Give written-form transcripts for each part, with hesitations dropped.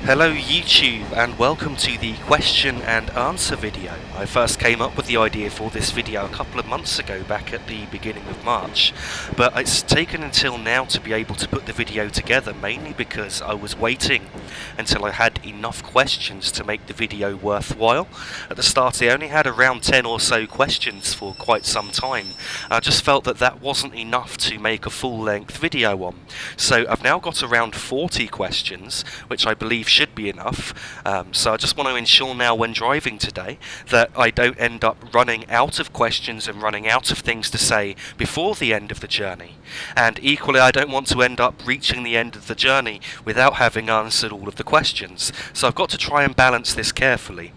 Hello YouTube and welcome to the question and answer video. I first came up with the idea for this video a couple of months ago, back at the beginning of March, but it's taken until now to be able to put the video together, mainly because I was waiting until I had enough questions to make the video worthwhile. At the start I only had around 10 or so questions for quite some time. I just felt that that wasn't enough to make a full-length video on. So I've now got around 40 questions, which I believe should be enough. So I just want to ensure now when driving today that I don't end up running out of questions and running out of things to say before the end of the journey. And equally, I don't want to end up reaching the end of the journey without having answered all of the questions. So I've got to try and balance this carefully.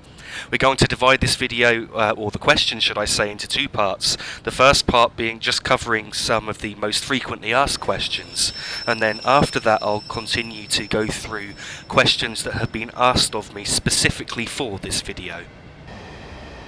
We're going to divide this video, or the question should I say, into two parts. The first part being just covering some of the most frequently asked questions, and then after that I'll continue to go through questions that have been asked of me specifically for this video.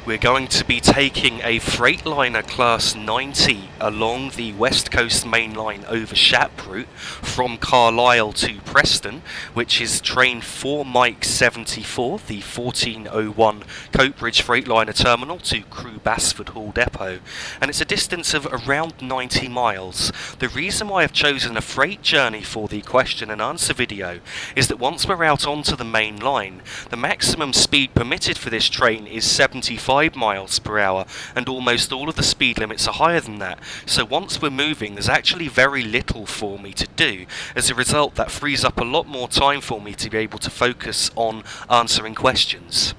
We're going to be taking a Freightliner Class 90 along the West Coast Main Line over Shap route from Carlisle to Preston, which is train 4 Mike 74, the 1401 Coatbridge Freightliner Terminal to Crewe Basford Hall Depot, and it's a distance of around 90 miles. The reason why I've chosen a freight journey for the question and answer video is that once we're out onto the main line, the maximum speed permitted for this train is 75 miles per hour, and almost all of the speed limits are higher than that. So once we're moving, there's actually very little for me to do. As a result, that frees up a lot more time for me to be able to focus on answering questions.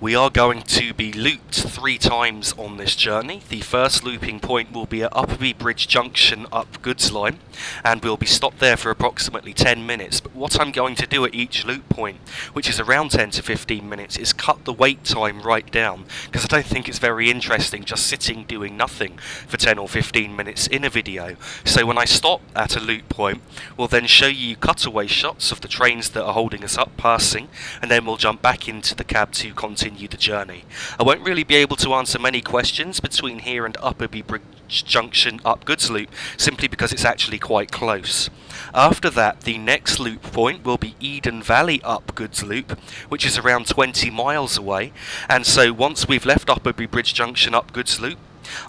We are going to be looped 3 times on this journey. The first looping point will be at Upperby Bridge Junction up Goods Line, and we'll be stopped there for approximately 10 minutes. But what I'm going to do at each loop point, which is around 10 to 15 minutes, is cut the wait time right down, because I don't think it's very interesting just sitting doing nothing for 10 or 15 minutes in a video. So when I stop at a loop point, we'll then show you cutaway shots of the trains that are holding us up passing, and then we'll jump back into the cab to continue the journey. I won't really be able to answer many questions between here and Upperby Bridge Junction up Goods Loop, simply because it's actually quite close. After that, the next loop point will be Eden Valley up Goods Loop, which is around 20 miles away, and so once we've left Upperby Bridge Junction up Goods Loop,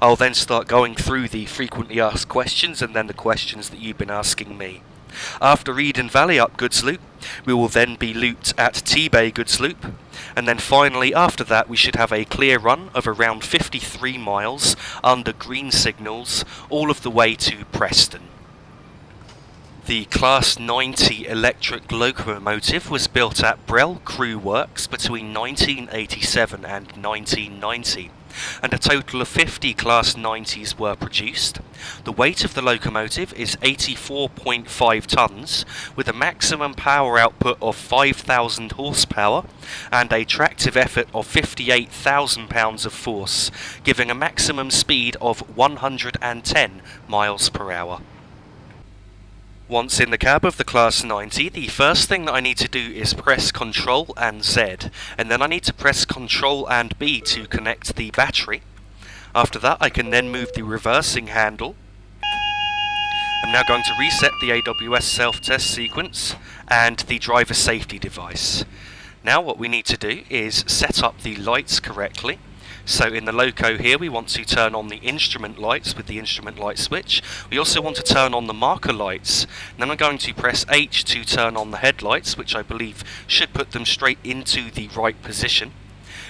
I'll then start going through the frequently asked questions and then the questions that you've been asking me. After Eden Valley up Goods Loop, we will then be looped at T-Bay Goods Loop, and then finally after that we should have a clear run of around 53 miles under green signals all of the way to Preston. The Class 90 electric locomotive was built at Brell Crewe Works between 1987 and 1990. And a total of 50 Class 90s were produced. The weight of the locomotive is 84.5 tonnes, with a maximum power output of 5,000 horsepower and a tractive effort of 58,000 pounds of force, giving a maximum speed of 110 miles per hour. Once in the cab of the Class 90, the first thing that I need to do is press Ctrl and Z, and then I need to press Ctrl and B to connect the battery. After that, I can then move the reversing handle. I'm now going to reset the AWS self-test sequence and the driver safety device. Now what we need to do is set up the lights correctly. So in the loco here we want to turn on the instrument lights with the instrument light switch. We also want to turn on the marker lights. And then I'm going to press H to turn on the headlights, which I believe should put them straight into the right position.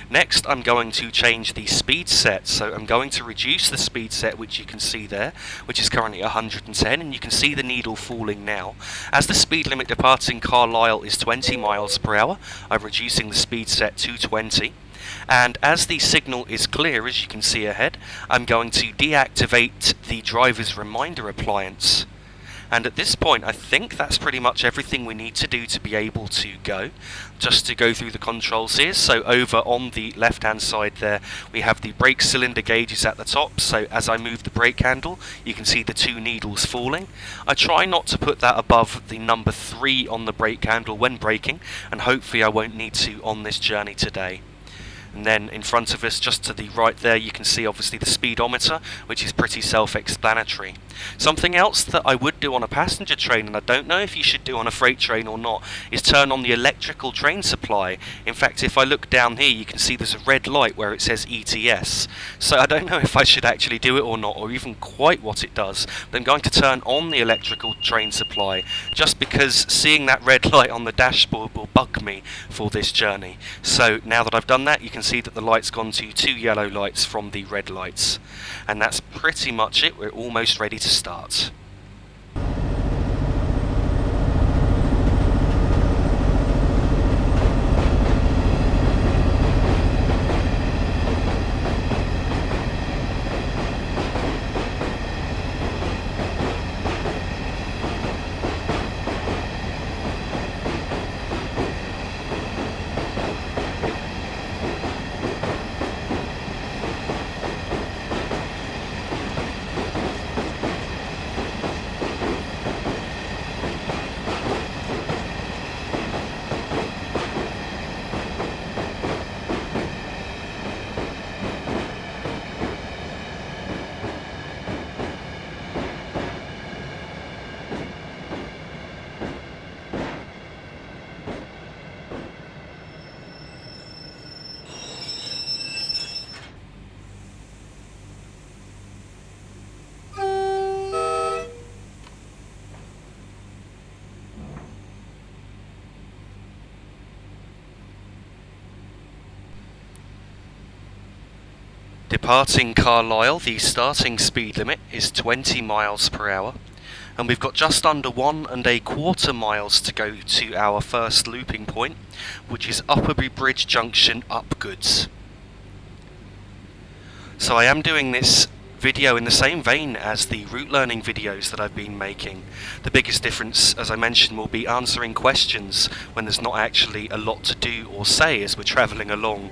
Next I'm going to change the speed set, so I'm going to reduce the speed set, which you can see there, which is currently 110, and you can see the needle falling now. As the speed limit departing Carlisle is 20 miles per hour, I'm reducing the speed set to 20. And as the signal is clear, as you can see ahead, I'm going to deactivate the driver's reminder appliance. And at this point, I think that's pretty much everything we need to do to be able to go. Just to go through the controls here, so over on the left hand side there, we have the brake cylinder gauges at the top, so as I move the brake handle, you can see the 2 needles falling. I try not to put that above the number 3 on the brake handle when braking, and hopefully I won't need to on this journey today. And then in front of us, just to the right there, you can see obviously the speedometer, which is pretty self-explanatory. Something else that I would do on a passenger train, and I don't know if you should do on a freight train or not, is turn on the electrical train supply. In fact, if I look down here, you can see there's a red light where it says ETS. So I don't know if I should actually do it or not, or even quite what it does. But I'm going to turn on the electrical train supply, just because seeing that red light on the dashboard will bug me for this journey. So now that I've done that, you can see that the light's gone to 2 yellow lights from the red lights. And that's pretty much it. We're almost ready to start. Departing Carlisle, the starting speed limit is 20 miles per hour, and we've got just under 1¼ miles to go to our first looping point, which is Upperby Bridge Junction Upgoods. So I am doing this video in the same vein as the route learning videos that I've been making. The biggest difference, as I mentioned, will be answering questions when there's not actually a lot to do or say as we're travelling along,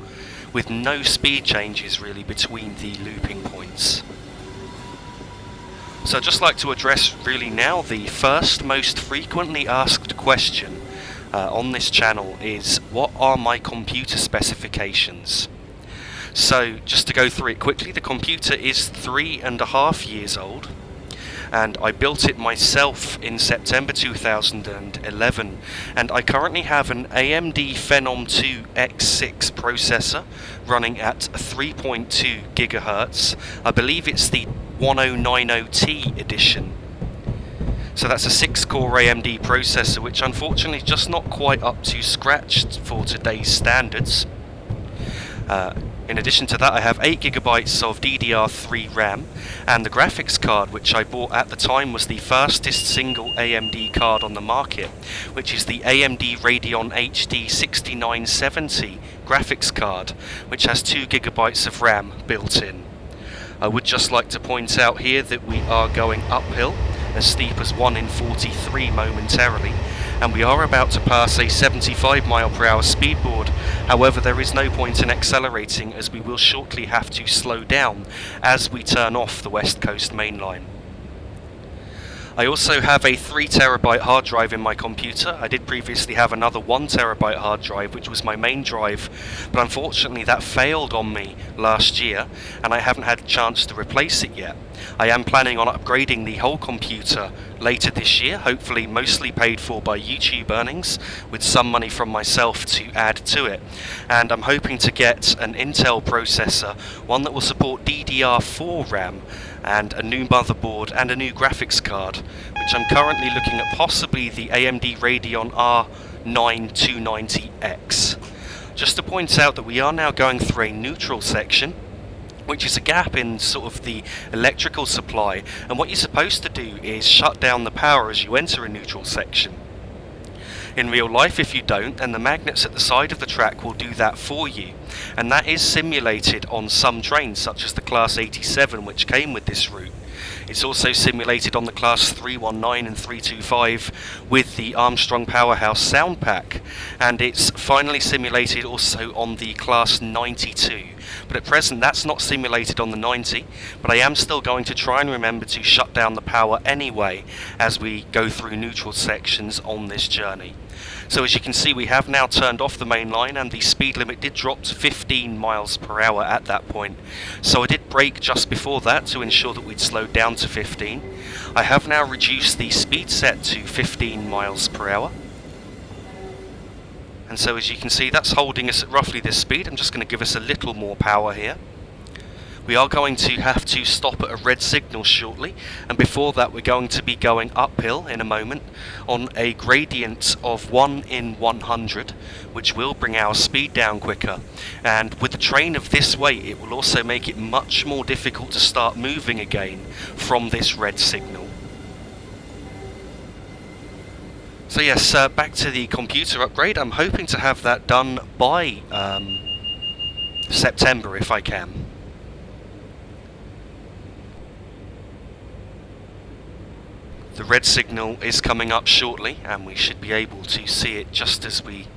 with no speed changes really between the looping points. So I'd just like to address really now the first most frequently asked question on this channel is, what are my computer specifications? So just to go through it quickly, the computer is 3.5 years old, and I built it myself in September 2011, and I currentty have an AMD Phenom 2 X6 processor running at 3.2 gigahertz. I believe it's the 1090T edition. So that's a 6-core AMD processor, which unfortunately is just not quite up to scratch for today's standards. In addition to that, I have 8GB of DDR3 RAM, and the graphics card, which I bought at the time, was the fastest single AMD card on the market, which is the AMD Radeon HD 6970 graphics card, which has 2GB of RAM built in. I would just like to point out here that we are going uphill, as steep as 1 in 43 momentarily, and we are about to pass a 75 mile per hour speedboard. However, there is no point in accelerating, as we will shortly have to slow down as we turn off the West Coast main line. I also have a 3TB hard drive in my computer. I did previously have another 1TB hard drive, which was my main drive, but unfortunately that failed on me last year, and I haven't had a chance to replace it yet. I am planning on upgrading the whole computer later this year, hopefully mostly paid for by YouTube earnings, with some money from myself to add to it. And I'm hoping to get an Intel processor, one that will support DDR4 RAM, and a new motherboard and a new graphics card, which I'm currently looking at possibly the AMD Radeon R9 290X. Just to point out that we are now going through a neutral section, which is a gap in sort of the electrical supply, and what you're supposed to do is shut down the power as you enter a neutral section. In real life, if you don't, then the magnets at the side of the track will do that for you, and that is simulated on some trains such as the Class 87, which came with this route. It's also simulated on the Class 319 and 325 with the Armstrong Powerhouse sound pack, and it's finally simulated also on the Class 92. But at present that's not simulated on the 90, but I am still going to try and remember to shut down the power anyway as we go through neutral sections on this journey. So as you can see, we have now turned off the main line, and the speed limit did drop to 15 miles per hour at that point. So I did brake just before that to ensure that we'd slowed down to 15. I have now reduced the speed set to 15 miles per hour. And so as you can see, that's holding us at roughly this speed. I'm just going to give us a little more power here. We are going to have to stop at a red signal shortly, and before that we're going to be going uphill in a moment on a gradient of 1 in 100, which will bring our speed down quicker. And with the train of this weight, it will also make it much more difficult to start moving again from this red signal. So yes, back to the computer upgrade. I'm hoping to have that done by September if I can. The red signal is coming up shortly, and we should be able to see it just as we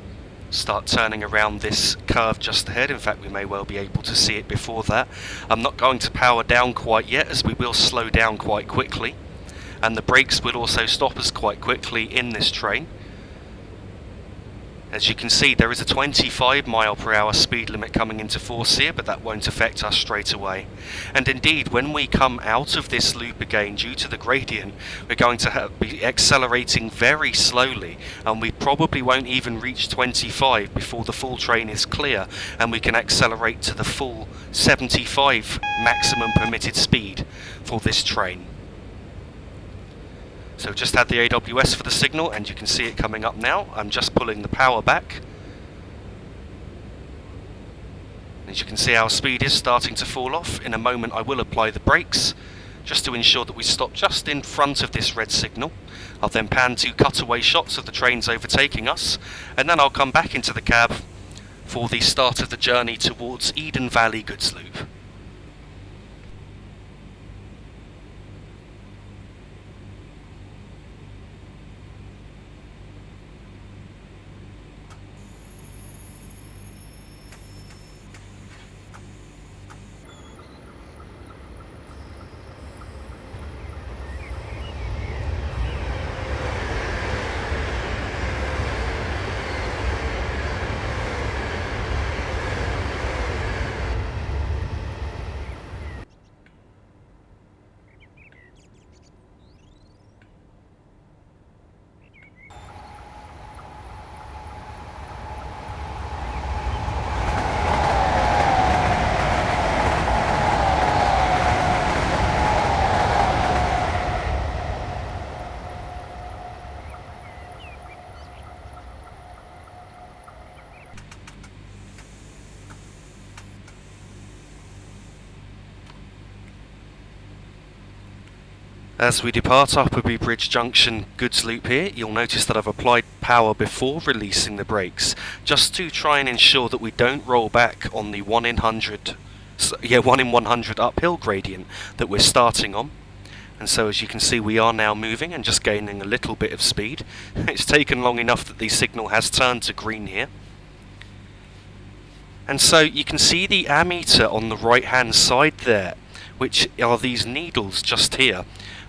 start turning around this curve just ahead. In fact, we may well be able to see it before that. I'm not going to power down quite yet, as we will slow down quite quickly, and the brakes will also stop us quite quickly in this train. As you can see, there is a 25 mile per hour speed limit coming into force here, but that won't affect us straight away. And indeed, when we come out of this loop again, due to the gradient, we're going to be accelerating very slowly, and we probably won't even reach 25 before the full train is clear, and we can accelerate to the full 75 maximum permitted speed for this train. So just had the AWS for the signal, and you can see it coming up now. I'm just pulling the power back. As you can see, our speed is starting to fall off. In a moment I will apply the brakes, just to ensure that we stop just in front of this red signal. I'll then pan to cutaway shots of the trains overtaking us, and then I'll come back into the cab for the start of the journey towards Eden Valley Goods Loop. As we depart Upperby Bridge Junction Goods Loop here, you'll notice that I've applied power before releasing the brakes, just to try and ensure that we don't roll back on the 1 in 100 uphill gradient that we're starting on. And so as you can see, we are now moving and just gaining a little bit of speed. It's taken long enough that the signal has turned to green here. And so you can see the ammeter on the right hand side there, which are these needles just here,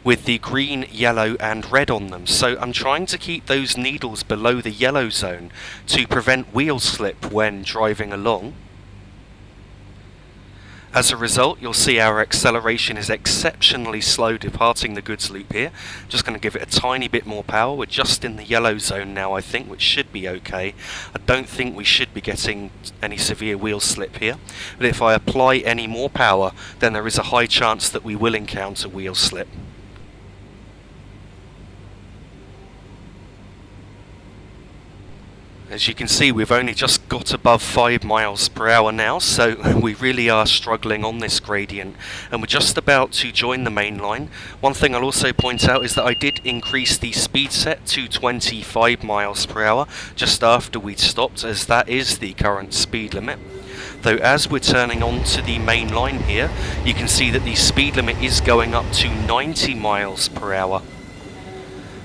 with the green, yellow and red on them. So I'm trying to keep those needles below the yellow zone to prevent wheel slip when driving along. As a result, you'll see our acceleration is exceptionally slow departing the goods loop here. Just going to give it a tiny bit more power. We're just in the yellow zone now, I think, which should be okay. I don't think we should be getting any severe wheel slip here, but if I apply any more power, then there is a high chance that we will encounter wheel slip. As you can see, we've only just got above 5 miles per hour now, so we really are struggling on this gradient, and we're just about to join the main line. One thing I'll also point out is that I did increase the speed set to 25 miles per hour just after we'd stopped, as that is the current speed limit. Though as we're turning onto the main line here, you can see that the speed limit is going up to 90 miles per hour.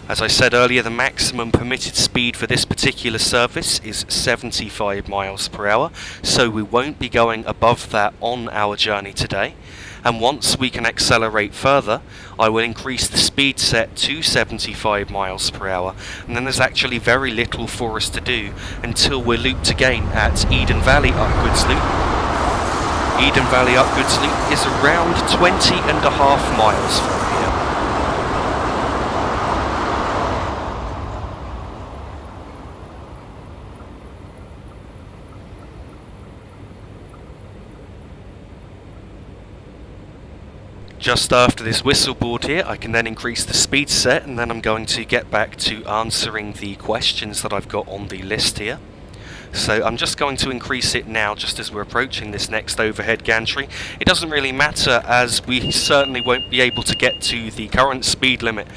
As I said earlier, the maximum permitted speed for this particular service is 75 miles per hour, so we won't be going above that on our journey today. and once we can accelerate further, I will increase the speed set to 75 miles per hour, and then there's actually very little for us to do until we're looped again at Eden Valley Upgoods Loop. Eden Valley Upgoods Loop is around 20.5 miles from here. Just after this whistle board here, I can then increase the speed set, and then I'm going to get back to answering the questions that I've got on the list here. So I'm just going to increase it now, just as we're approaching this next overhead gantry. It doesn't really matter, as we certainly won't be able to get to the current speed limit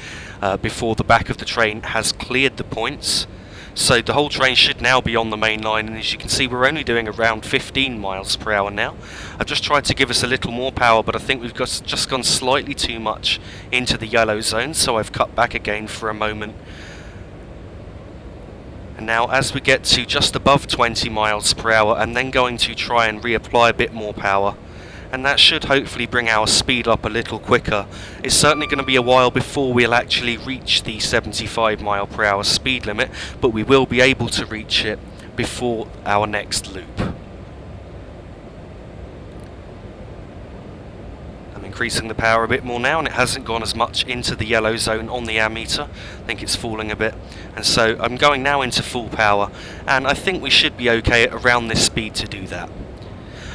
before the back of the train has cleared the points. So the whole train should now be on the main line, and as you can see, we're only doing around 15 miles per hour now. I've just tried to give us a little more power, but I think we've just gone slightly too much into the yellow zone, so I've cut back again for a moment. And now as we get to just above 20 miles per hour, I'm then going to try and reapply a bit more power, and that should hopefully bring our speed up a little quicker. It's certainly going to be a while before we'll actually reach the 75 mile per hour speed limit, but we will be able to reach it before our next loop. I'm increasing the power a bit more now, and it hasn't gone as much into the yellow zone on the ammeter. I think it's falling a bit, and so I'm going now into full power, and I think we should be okay at around this speed to do that.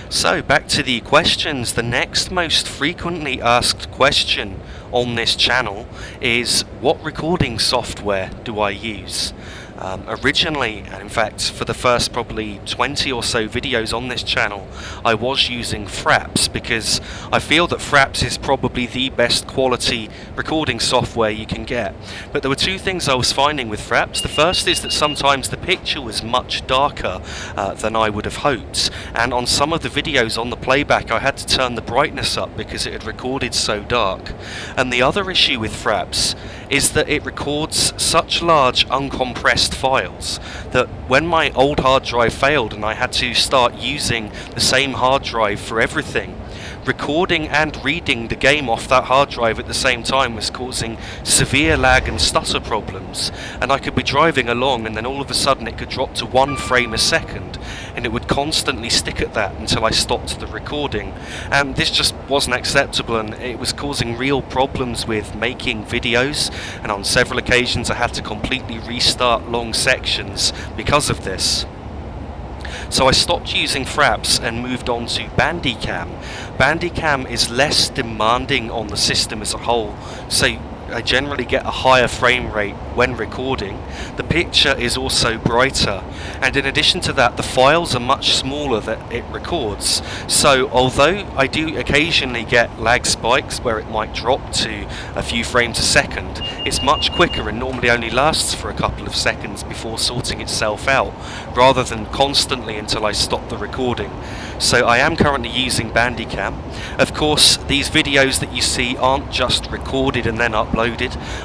So back to the questions. The next most frequently asked question on this channel is, what recording software do I use? Originally, and in fact for the first probably 20 or so videos on this channel, I was using Fraps, because I feel that Fraps is probably the best quality recording software you can get. But there were two things I was finding with Fraps. The first is that sometimes the picture was much darker than I would have hoped, and on some of the videos on the playback I had to turn the brightness up because it had recorded so dark. And the other issue with Fraps is that it records such large uncompressed files that when my old hard drive failed and I had to start using the same hard drive for everything, recording and reading the game off that hard drive at the same time was causing severe lag and stutter problems, and I could be driving along and then all of a sudden it could drop to 1 frame a second, and it would constantly stick at that until I stopped the recording, and this just wasn't acceptable, and it was causing real problems with making videos, and on several occasions I had to completely restart long sections because of this. So I stopped using Fraps and moved on to Bandicam. Bandicam is less demanding on the system as a whole, so I generally get a higher frame rate when recording. The picture is also brighter, and in addition to that, the files are much smaller that it records. So although I do occasionally get lag spikes where it might drop to a few frames a second, it's much quicker and normally only lasts for a couple of seconds before sorting itself out, rather than constantly until I stop the recording. So I am currently using Bandicam. Of course, these videos that you see aren't just recorded and then uploaded.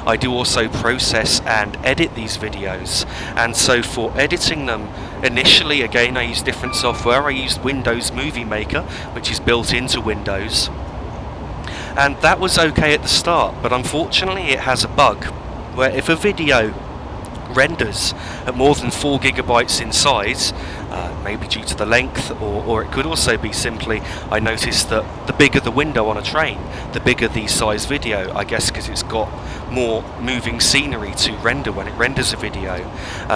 I do also process and edit these videos, and so for editing them, initially again I used different software. I used Windows Movie Maker, which is built into Windows, and that was okay at the start, but unfortunately it has a bug where if a video renders at more than 4 gigabytes in size, maybe due to the length, or it could also be simply I noticed that the bigger the window on a train, the bigger the size video, I guess because it's got more moving scenery to render when it renders a video.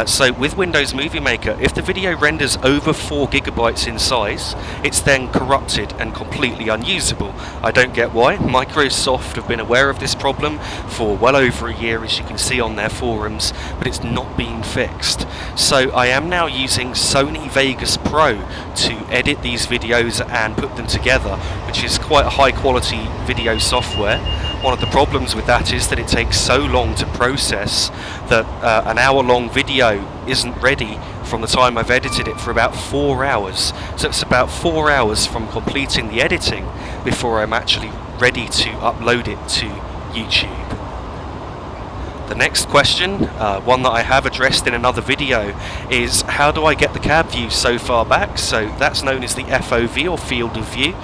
So with Windows Movie Maker, if the video renders over 4 gigabytes in size, it's then corrupted and completely unusable. I don't get why. Microsoft have been aware of this problem for well over a year, as you can see on their forums, but it's not being fixed. So I am now using Sony Vegas Pro to edit these videos and put them together, which is quite a high quality video software. One of the problems with that is that it takes so long to process that an hour-long video isn't ready from the time I've edited it for about 4 hours. So it's about 4 hours from completing the editing before I'm actually ready to upload it to YouTube. The next question, one that I have addressed in another video, is how do I get the cab view so far back? So that's known as the FOV, or field of view.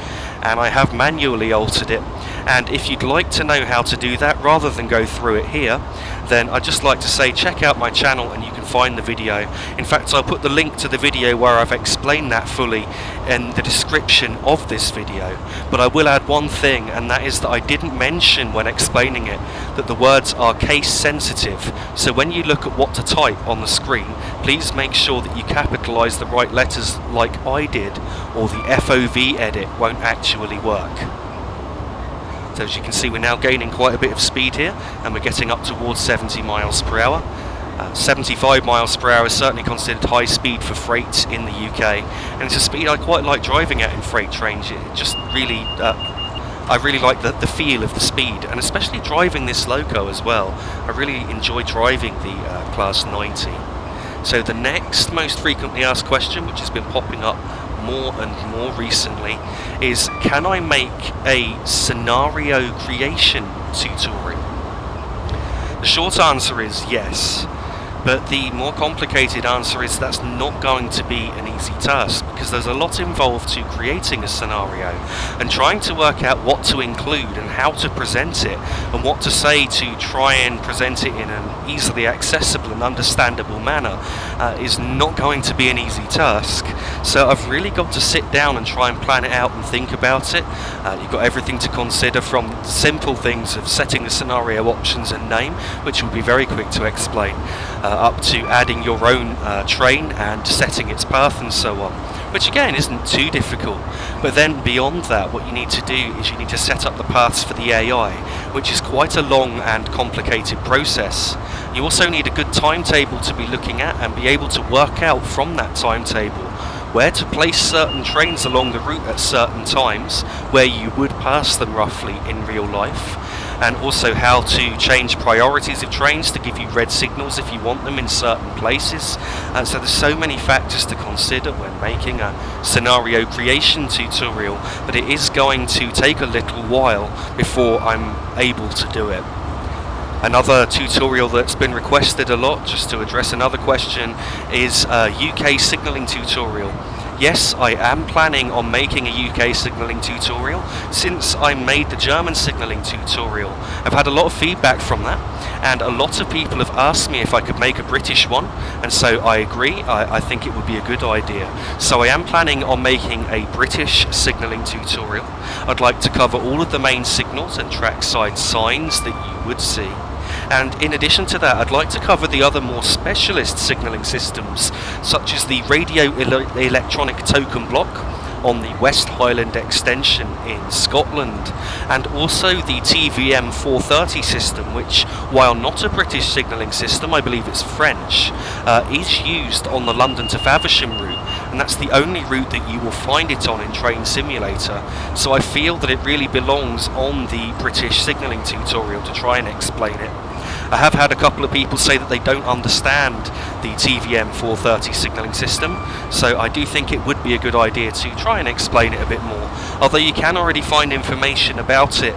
and I have manually altered it. And if you'd like to know how to do that rather than go through it here, then I'd just like to say check out my channel and you can find the video. In fact, I'll put the link to the video where I've explained that fully in the description of this video. But I will add one thing, and that is that I didn't mention when explaining it that the words are case sensitive. So when you look at what to type on the screen, please make sure that you capitalise the right letters like I did, or the FOV edit won't actually work. So as you can see, we're now gaining quite a bit of speed here, and we're getting up towards 70 miles per hour. 75 miles per hour is certainly considered high speed for freight in the UK, and it's a speed I quite like driving at in freight range. It just really, I really like the feel of the speed, and especially driving this loco as well. I really enjoy driving the Class 90. So the next most frequently asked question, which has been popping up more and more recently, is can I make a scenario creation tutorial? The short answer is yes, but the more complicated answer is that's not going to be an easy task, because there's a lot involved to creating a scenario and trying to work out what to include and how to present it and what to say to try and present it in an easily accessible and understandable manner is not going to be an easy task. So I've really got to sit down and try and plan it out and think about it. You've got everything to consider, from simple things of setting the scenario options and name, which will be very quick to explain, up to adding your own train and setting its path and so on, which again isn't too difficult. But then beyond that, what you need to do is you need to set up the paths for the AI, which is quite a long and complicated process. You also need a good timetable to be looking at and be able to work out from that timetable where to place certain trains along the route at certain times, where you would pass them roughly in real life, and also how to change priorities of trains to give you red signals if you want them in certain places. So there's so many factors to consider when making a scenario creation tutorial that it is going to take a little while before I'm able to do it. Another tutorial that's been requested a lot, just to address another question, is a UK signalling tutorial. Yes, I am planning on making a UK signalling tutorial, since I made the German signalling tutorial. I've had a lot of feedback from that, and a lot of people have asked me if I could make a British one, and so I agree. I think it would be a good idea. So I am planning on making a British signalling tutorial. I'd like to cover all of the main signals and trackside signs that you would see. And in addition to that, I'd like to cover the other more specialist signalling systems, such as the radio electronic token block on the West Highland extension in Scotland, and also the TVM 430 system, which, while not a British signalling system, I believe it's French, is used on the London to Faversham route, and that's the only route that you will find it on in Train Simulator. So I feel that it really belongs on the British signalling tutorial to try and explain it. I have had a couple of people say that they don't understand the TVM 430 signalling system, so I do think it would be a good idea to try and explain it a bit more, although you can already find information about it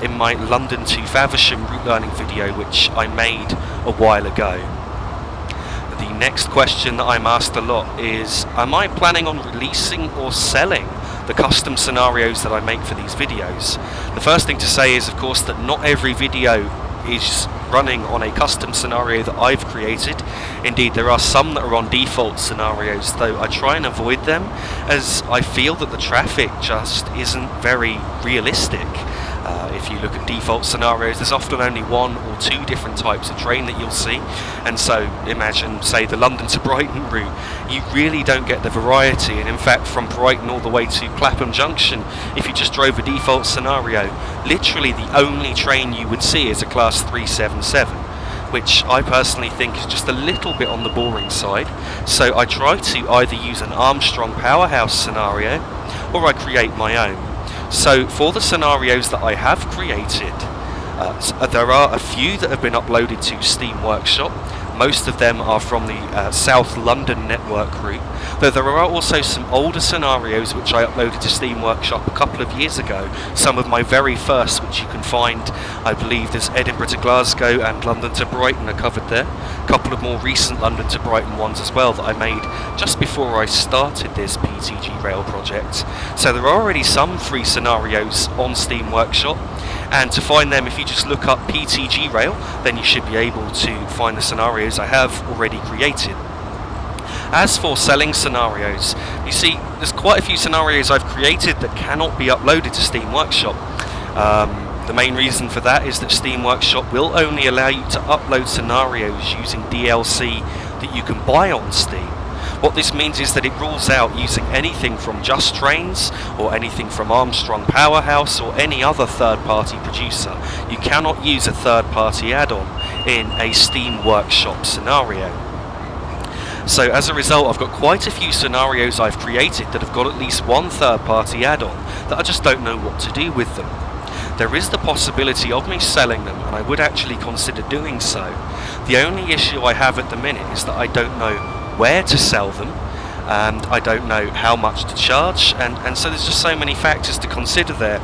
in my London to Faversham route learning video, which I made a while ago. The next question that I'm asked a lot is, am I planning on releasing or selling the custom scenarios that I make for these videos? The first thing to say is, of course, that not every video is running on a custom scenario that I've created. Indeed, there are some that are on default scenarios, though I try and avoid them, as I feel that the traffic just isn't very realistic. If you look at default scenarios, there's often only one or two different types of train that you'll see, and so imagine, say, the London to Brighton route, you really don't get the variety. And in fact, from Brighton all the way to Clapham Junction, if you just drove a default scenario, literally the only train you would see is a Class 377, which I personally think is just a little bit on the boring side. So I try to either use an Armstrong Powerhouse scenario, or I create my own. So for the scenarios that I have created, there are a few that have been uploaded to Steam Workshop. Most of them are from the South London network route, though there are also some older scenarios which I uploaded to Steam Workshop a couple of years ago, some of my very first, which you can find, I believe there's Edinburgh to Glasgow and London to Brighton are covered there. A couple of more recent London to Brighton ones as well that I made just before I started this PTG Rail project. So there are already some free scenarios on Steam Workshop, and to find them, if you just look up PTG Rail, then you should be able to find the scenarios I have already created. As for selling scenarios, you see there's quite a few scenarios I've created that cannot be uploaded to Steam Workshop. The main reason for that is that Steam Workshop will only allow you to upload scenarios using DLC that you can buy on Steam. What this means is that it rules out using anything from Just Trains or anything from Armstrong Powerhouse or any other third-party producer. You cannot use a third-party add-on in a Steam Workshop scenario. So as a result, I've got quite a few scenarios I've created that have got at least one third-party add-on that I just don't know what to do with them. There is the possibility of me selling them, and I would actually consider doing so. The only issue I have at the minute is that I don't know where to sell them, and I don't know how much to charge, and so there's just so many factors to consider there.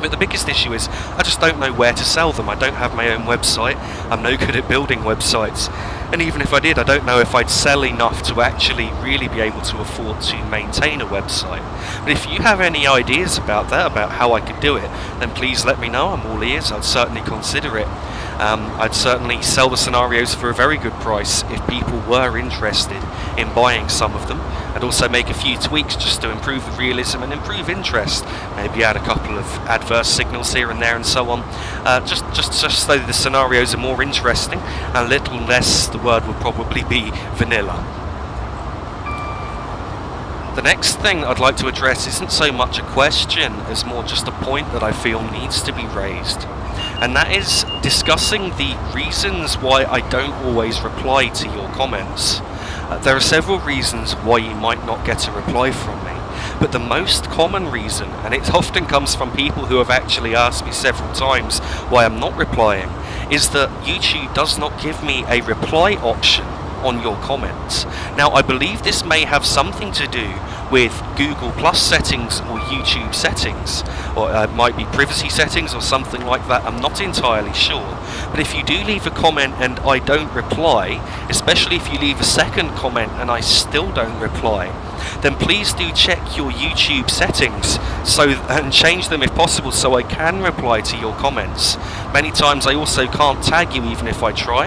But the biggest issue is I just don't know where to sell them. I don't have my own website. I'm no good at building websites, and even if I did, I don't know if I'd sell enough to actually really be able to afford to maintain a website. But if you have any ideas about that, about how I could do it, then please let me know. I'm all ears. I'd certainly consider it. I'd certainly sell the scenarios for a very good price if people were interested in buying some of them. I'd also make a few tweaks just to improve the realism and improve interest. Maybe add a couple of adverse signals here and there and so on. Just so the scenarios are more interesting and a little less, the word would probably be, vanilla. The next thing I'd like to address isn't so much a question as more just a point that I feel needs to be raised. And that is discussing the reasons why I don't always reply to your comments. There are several reasons why you might not get a reply from me, but the most common reason, and it often comes from people who have actually asked me several times why I'm not replying, is that YouTube does not give me a reply option on your comments. Now, I believe this may have something to do with Google Plus settings or YouTube settings, or it might be privacy settings or something like that. I'm not entirely sure. But if you do leave a comment and I don't reply, especially if you leave a second comment and I still don't reply, then please do check your YouTube settings and change them if possible so I can reply to your comments. Many times I also can't tag you even if I try.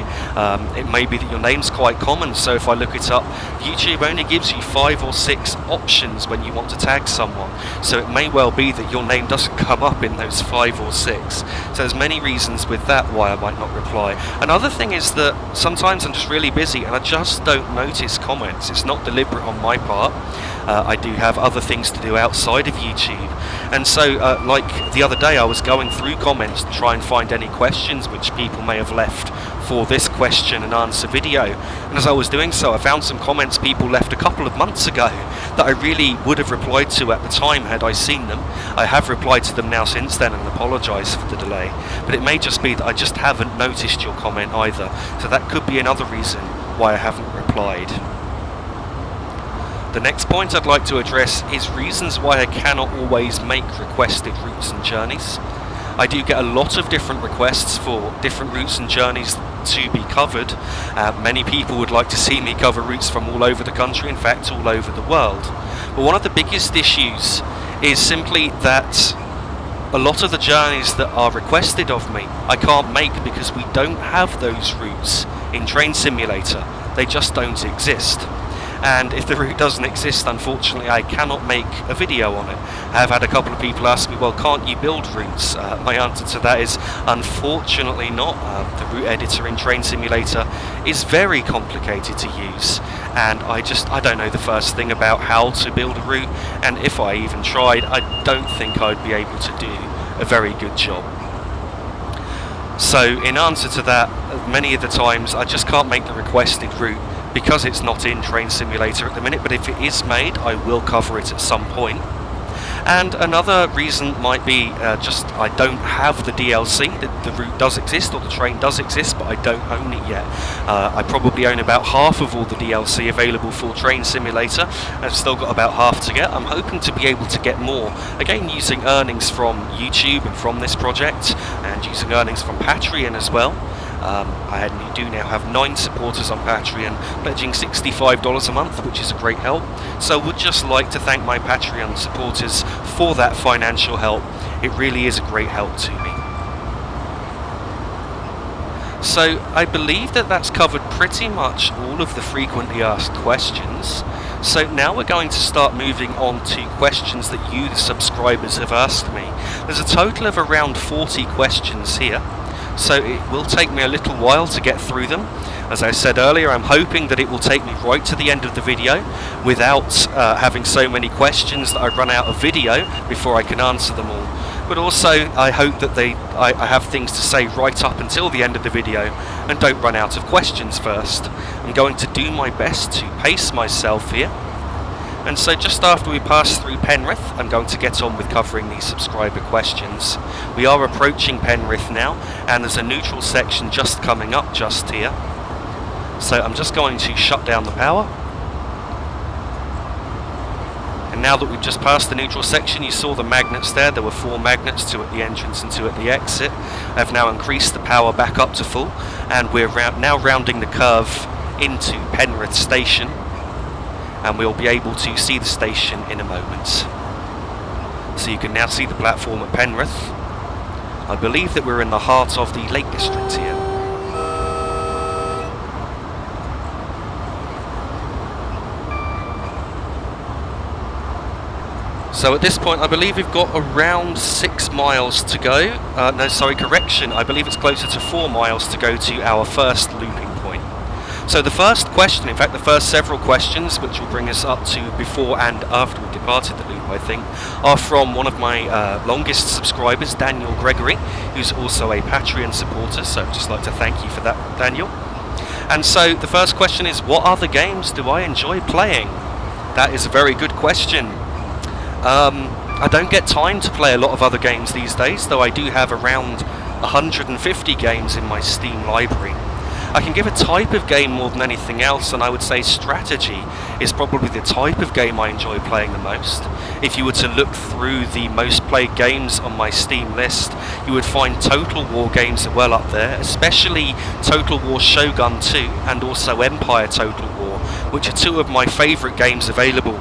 It may be that your name's quite common, so if I look it up, YouTube only gives you 5 or 6 options when you want to tag someone, so it may well be that your name doesn't come up in those 5 or 6. So there's many reasons with that why I might not reply. Another thing is that sometimes I'm just really busy and I just don't notice comments. It's not deliberate on my part. I do have other things to do outside of YouTube, and so like the other day I was going through comments to try and find any questions which people may have left for this question and answer video, and as I was doing so I found some comments people left a couple of months ago that I really would have replied to at the time had I seen them. I have replied to them now since then and apologise for the delay, but it may just be that I just haven't noticed your comment either, so that could be another reason why I haven't replied. The next point I'd like to address is reasons why I cannot always make requested routes and journeys. I do get a lot of different requests for different routes and journeys to be covered. Many people would like to see me cover routes from all over the country, in fact all over the world. But one of the biggest issues is simply that a lot of the journeys that are requested of me I can't make because we don't have those routes in Train Simulator. They just don't exist. And if the route doesn't exist, unfortunately I cannot make a video on it. I have had a couple of people ask me, well, can't you build routes? My answer to that is unfortunately not. The route editor in Train Simulator is very complicated to use, and I don't know the first thing about how to build a route, and if I even tried, I don't think I'd be able to do a very good job. So in answer to that, many of the times I just can't make the requested route because it's not in Train Simulator at the minute, but if it is made, I will cover it at some point. And another reason might be just I don't have the DLC. The route does exist, or the train does exist, but I don't own it yet. I probably own about half of all the DLC available for Train Simulator. I've still got about half to get. I'm hoping to be able to get more, again using earnings from YouTube and from this project, and using earnings from Patreon as well. I do now have 9 supporters on Patreon, pledging $65 a month, which is a great help. So I would just like to thank my Patreon supporters for that financial help. It really is a great help to me. So I believe that that's covered pretty much all of the frequently asked questions. So now we're going to start moving on to questions that you, the subscribers, have asked me. There's a total of around 40 questions here. So it will take me a little while to get through them. As I said earlier, I'm hoping that it will take me right to the end of the video without having so many questions that I run out of video before I can answer them all. But also I hope that I have things to say right up until the end of the video and don't run out of questions first. I'm going to do my best to pace myself here. And so just after we pass through Penrith, I'm going to get on with covering these subscriber questions. We are approaching Penrith now, and there's a neutral section just coming up just here. So I'm just going to shut down the power. And now that we've just passed the neutral section, you saw the magnets there. There were 4 magnets, 2 at the entrance and 2 at the exit. I've now increased the power back up to full, and we're now rounding the curve into Penrith Station. And we'll be able to see the station in a moment. So you can now see the platform at Penrith. I believe that we're in the heart of the Lake District here. So at this point I believe we've got around 6 miles to go. No, sorry, correction. I believe it's closer to 4 miles to go to our first looping point. So the first question, in fact the first several questions, which will bring us up to before and after we departed the loop I think, are from one of my longest subscribers, Daniel Gregory, who's also a Patreon supporter, so I'd just like to thank you for that, Daniel. And so the first question is, what other games do I enjoy playing? That is a very good question. I don't get time to play a lot of other games these days, though I do have around 150 games in my Steam library. I can give a type of game more than anything else, and I would say strategy is probably the type of game I enjoy playing the most. If you were to look through the most played games on my Steam list, you would find Total War games are well up there, especially Total War Shogun 2 and also Empire Total War, which are 2 of my favourite games available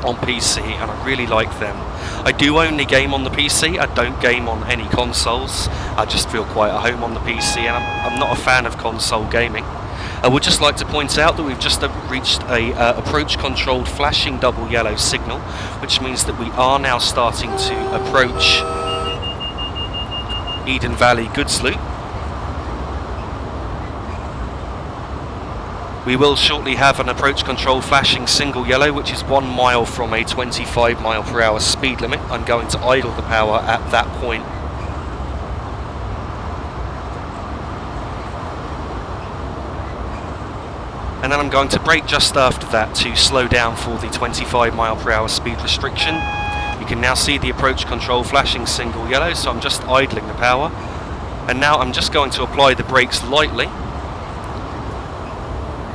on PC, and I really like them. I do only game on the PC, I don't game on any consoles. I just feel quite at home on the PC, and I'm not a fan of console gaming. I would just like to point out that we've just reached a approach controlled flashing double yellow signal, which means that we are now starting to approach Eden Valley Goods Loop. We will shortly have an approach control flashing single yellow, which is 1 mile from a 25 mph speed limit. I'm going to idle the power at that point. And then I'm going to brake just after that to slow down for the 25 mph speed restriction. You can now see the approach control flashing single yellow, so I'm just idling the power. And now I'm just going to apply the brakes lightly,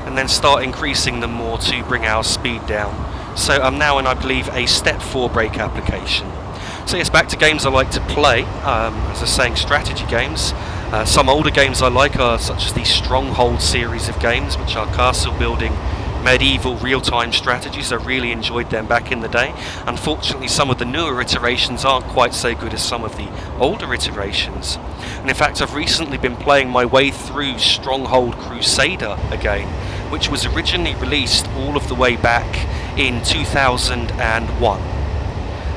and then start increasing them more to bring our speed down. So I'm now in, I believe, a step 4 brake application. So yes, back to games I like to play. As I was saying, strategy games. Some older games I like are such as the Stronghold series of games, which are castle building, medieval real-time strategies. I really enjoyed them back in the day. Unfortunately, some of the newer iterations aren't quite so good as some of the older iterations. And in fact, I've recently been playing my way through Stronghold Crusader again, which was originally released all of the way back in 2001.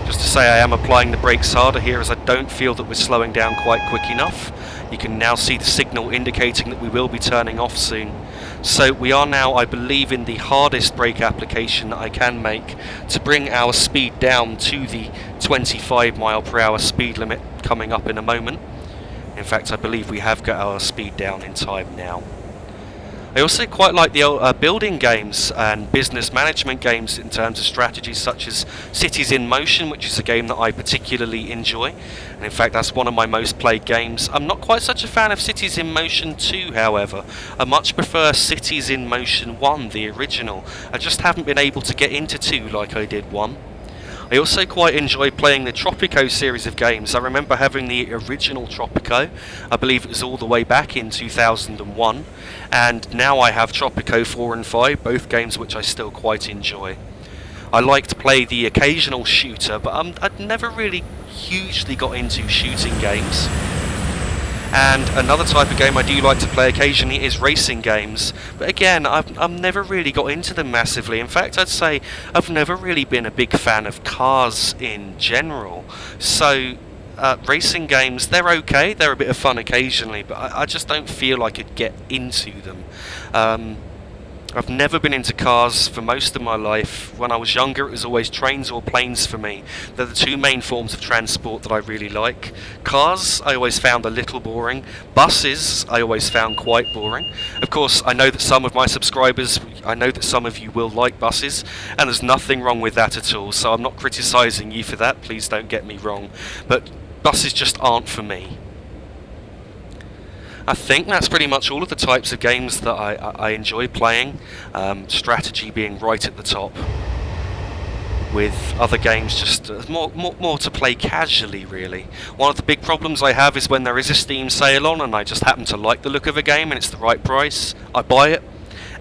Just to say, I am applying the brakes harder here, as I don't feel that we're slowing down quite quick enough. You can now see the signal indicating that we will be turning off soon. So we are now, I believe, in the hardest brake application that I can make to bring our speed down to the 25 mph speed limit coming up in a moment. In fact, I believe we have got our speed down in time now. I also quite like the building games and business management games in terms of strategies such as Cities in Motion, which is a game that I particularly enjoy, and in fact that's one of my most played games. I'm not quite such a fan of Cities in Motion 2, however. I much prefer Cities in Motion 1, the original. I just haven't been able to get into 2 like I did 1. I also quite enjoy playing the Tropico series of games. I remember having the original Tropico, I believe it was all the way back in 2001, and now I have Tropico 4 and 5, both games which I still quite enjoy. I like to play the occasional shooter, but I'd never really hugely got into shooting games. And another type of game I do like to play occasionally is racing games, but again I've never really got into them massively. In fact, I'd say I've never really been a big fan of cars in general, so racing games, they're okay, they're a bit of fun occasionally, but I just don't feel I could get into them. I've never been into cars for most of my life. When I was younger, it was always trains or planes for me. They're the two main forms of transport that I really like. Cars, I always found a little boring. Buses, I always found quite boring. Of course, I know that some of my subscribers, I know that some of you will like buses, and there's nothing wrong with that at all, so I'm not criticising you for that, please don't get me wrong. But buses just aren't for me. I think that's pretty much all of the types of games that I enjoy playing, strategy being right at the top, with other games just more to play casually, really. One of the big problems I have is when there is a Steam sale on and I just happen to like the look of a game and it's the right price, I buy it,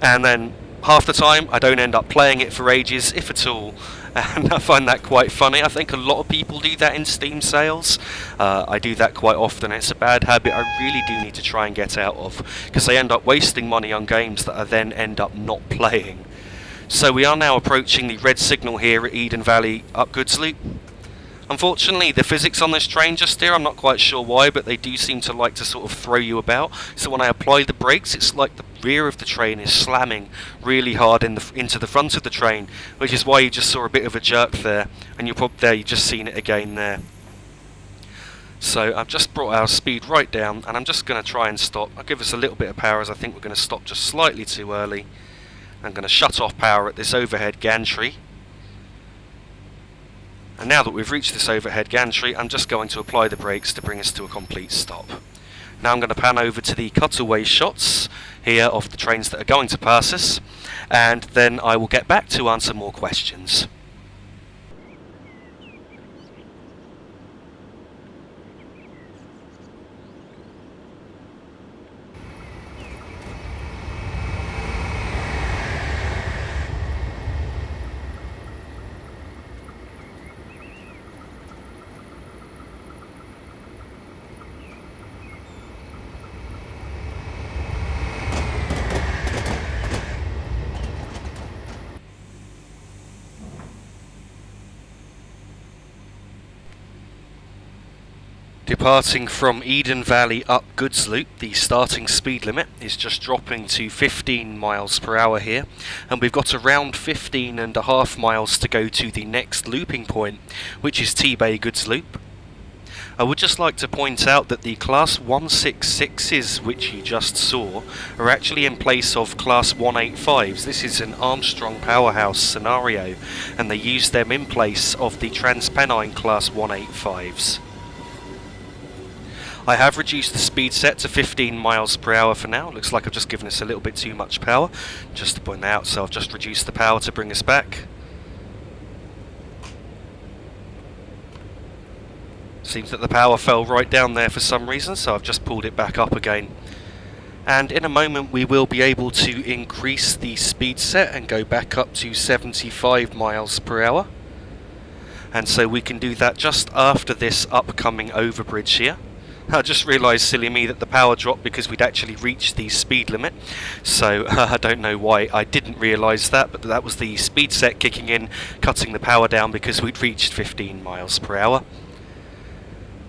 and then half the time I don't end up playing it for ages, if at all, and I find that quite funny. I think a lot of people do that in Steam sales. I do that quite often. It's a bad habit I really do need to try and get out of, because I end up wasting money on games that I then end up not playing. So we are now approaching the red signal here at Eden Valley up Goods Loop. Unfortunately, the physics on this train just here, I'm not quite sure why, but they do seem to like to sort of throw you about. So when I apply the brakes, it's like the rear of the train is slamming really hard into the front of the train, which is why you just saw a bit of a jerk there, and you've just seen it again there. So I've just brought our speed right down, and I'm just going to try and stop. I'll give us a little bit of power, as I think we're going to stop just slightly too early. I'm going to shut off power at this overhead gantry. And now that we've reached this overhead gantry, I'm just going to apply the brakes to bring us to a complete stop. Now I'm going to pan over to the cutaway shots here of the trains that are going to pass us, and then I will get back to answer more questions. Departing from Eden Valley up Goods Loop, the starting speed limit is just dropping to 15 miles per hour here, and we've got around 15.5 miles to go to the next looping point, which is T-Bay Goods Loop. I would just like to point out that the Class 166s which you just saw are actually in place of Class 185s. This is an Armstrong powerhouse scenario, and they use them in place of the TransPennine Class 185s. I have reduced the speed set to 15 miles per hour for now. Looks like I've just given us a little bit too much power, just to point out, so I've just reduced the power to bring us back. Seems that the power fell right down there for some reason, so I've just pulled it back up again. And in a moment we will be able to increase the speed set and go back up to 75 miles per hour. And so we can do that just after this upcoming overbridge here. I just realised, silly me, that the power dropped because we'd actually reached the speed limit, so I don't know why I didn't realise that, but that was the speed set kicking in, cutting the power down because we'd reached 15 miles per hour.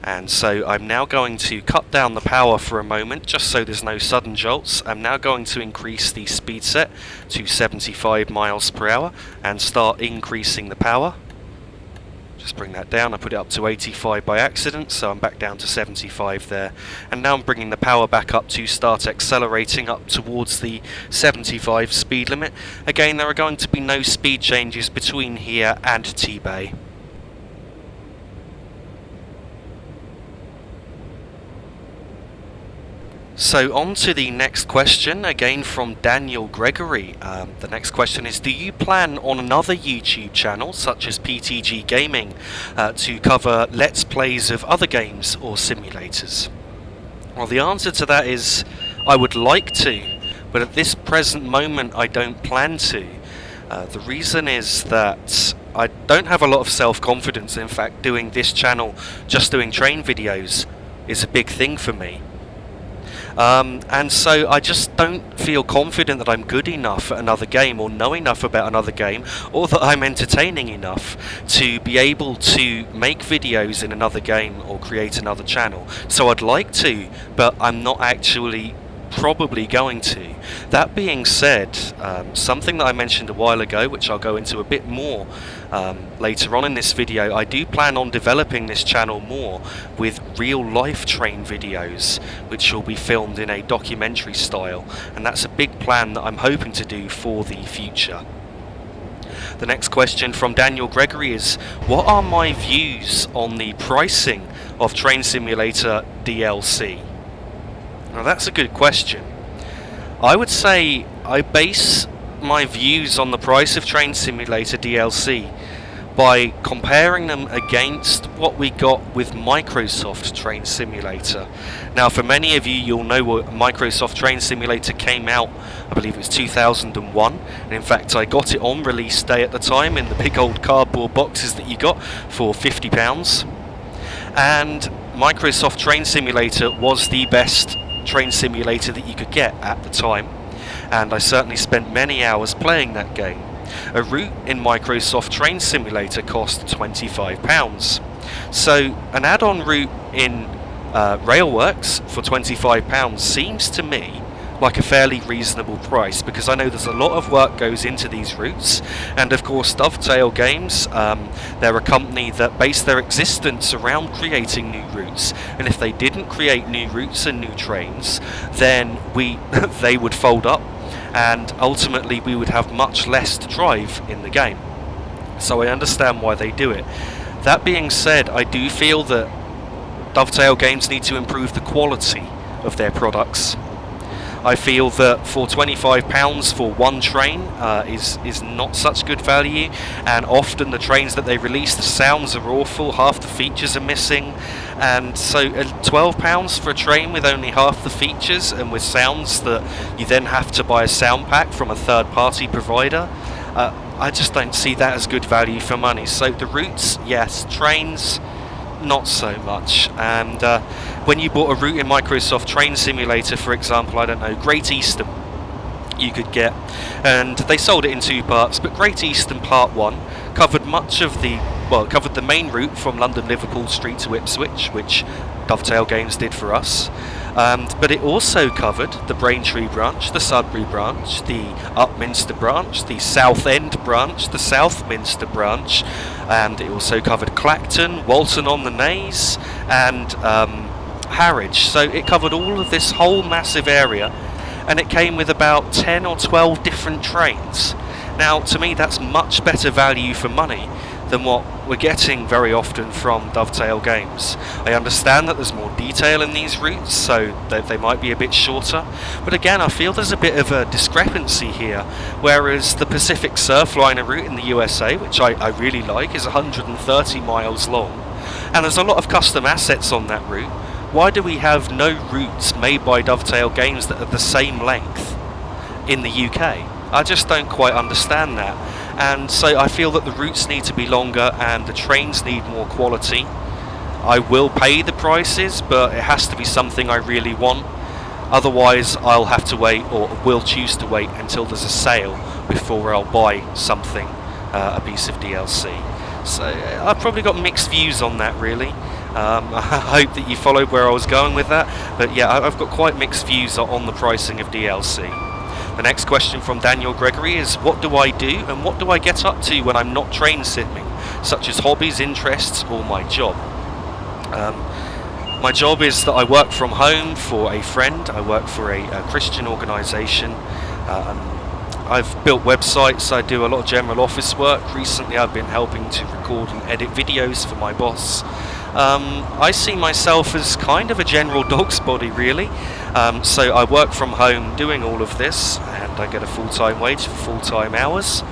And so I'm now going to cut down the power for a moment, just so there's no sudden jolts. I'm now going to increase the speed set to 75 miles per hour and start increasing the power. Just bring that down. I put it up to 85 by accident, so I'm back down to 75 there. And now I'm bringing the power back up to start accelerating up towards the 75 speed limit. Again, there are going to be no speed changes between here and T-Bay. So on to the next question, again from Daniel Gregory. The next question is, do you plan on another YouTube channel, such as PTG Gaming, to cover Let's Plays of other games or simulators? Well, the answer to that is, I would like to, but at this present moment I don't plan to. The reason is that I don't have a lot of self-confidence. In fact, doing this channel, just doing train videos, is a big thing for me. And so I just don't feel confident that I'm good enough at another game, or know enough about another game, or that I'm entertaining enough to be able to make videos in another game or create another channel. So I'd like to, but I'm not actually probably going to. That being said, something that I mentioned a while ago, which I'll go into a bit more later on in this video, I do plan on developing this channel more with real life train videos, which will be filmed in a documentary style, and that's a big plan that I'm hoping to do for the future. The next question from Daniel Gregory is, what are my views on the pricing of Train Simulator DLC? Now that's a good question. I would say I base my views on the price of Train Simulator DLC by comparing them against what we got with Microsoft Train Simulator. Now, for many of you, you'll know what Microsoft Train Simulator came out, I believe it was 2001, and in fact I got it on release day at the time in the big old cardboard boxes that you got for £50. And Microsoft Train Simulator was the best train simulator that you could get at the time, and I certainly spent many hours playing that game. A route in Microsoft Train Simulator cost £25, so an add-on route in Railworks for £25 seems to me like a fairly reasonable price, because I know there's a lot of work goes into these routes, and of course Dovetail Games, they're a company that base their existence around creating new routes, and if they didn't create new routes and new trains, then they would fold up, and ultimately we would have much less to drive in the game. So I understand why they do it. That being said, I do feel that Dovetail Games need to improve the quality of their products. I feel that for £25 for one train is not such good value, and often the trains that they release, the sounds are awful, half the features are missing, and so £12 for a train with only half the features and with sounds that you then have to buy a sound pack from a third-party provider, I just don't see that as good value for money. So the routes, yes. Trains, not so much. And when you bought a route in Microsoft Train Simulator, for example, I don't know, Great Eastern, you could get, and they sold it in two parts, but Great Eastern Part 1 covered covered the main route from London Liverpool Street to Ipswich, which Dovetail Games did for us, but it also covered the Braintree branch, the Sudbury branch, the Upminster branch, the Southend branch, the Southminster branch, and it also covered Clacton, Walton-on-the-Naze, and Harwich. So it covered all of this whole massive area, and it came with about 10 or 12 different trains. Now, to me, that's much better value for money than what we're getting very often from Dovetail Games. I understand that there's more detail in these routes, so they might be a bit shorter, but again, I feel there's a bit of a discrepancy here, whereas the Pacific Surfliner route in the USA, which I really like, is 130 miles long, and there's a lot of custom assets on that route. Why do we have no routes made by Dovetail Games that are the same length in the UK? I just don't quite understand that. And so I feel that the routes need to be longer and the trains need more quality. I will pay the prices, but it has to be something I really want. Otherwise I'll have to wait, or will choose to wait, until there's a sale before I'll buy something, a piece of DLC. So I've probably got mixed views on that, really. I hope that you followed where I was going with that, but yeah, I've got quite mixed views on the pricing of DLC. The next question from Daniel Gregory is, what do I do and what do I get up to when I'm not train simming? such as hobbies, interests, or my job. My job is that I work from home for a friend. I work for a Christian organisation. I've built websites, I do a lot of general office work. Recently I've been helping to record and edit videos for my boss. I see myself as kind of a general dog's body, really. So I work from home doing all of this, and I get a full-time wage for full-time hours.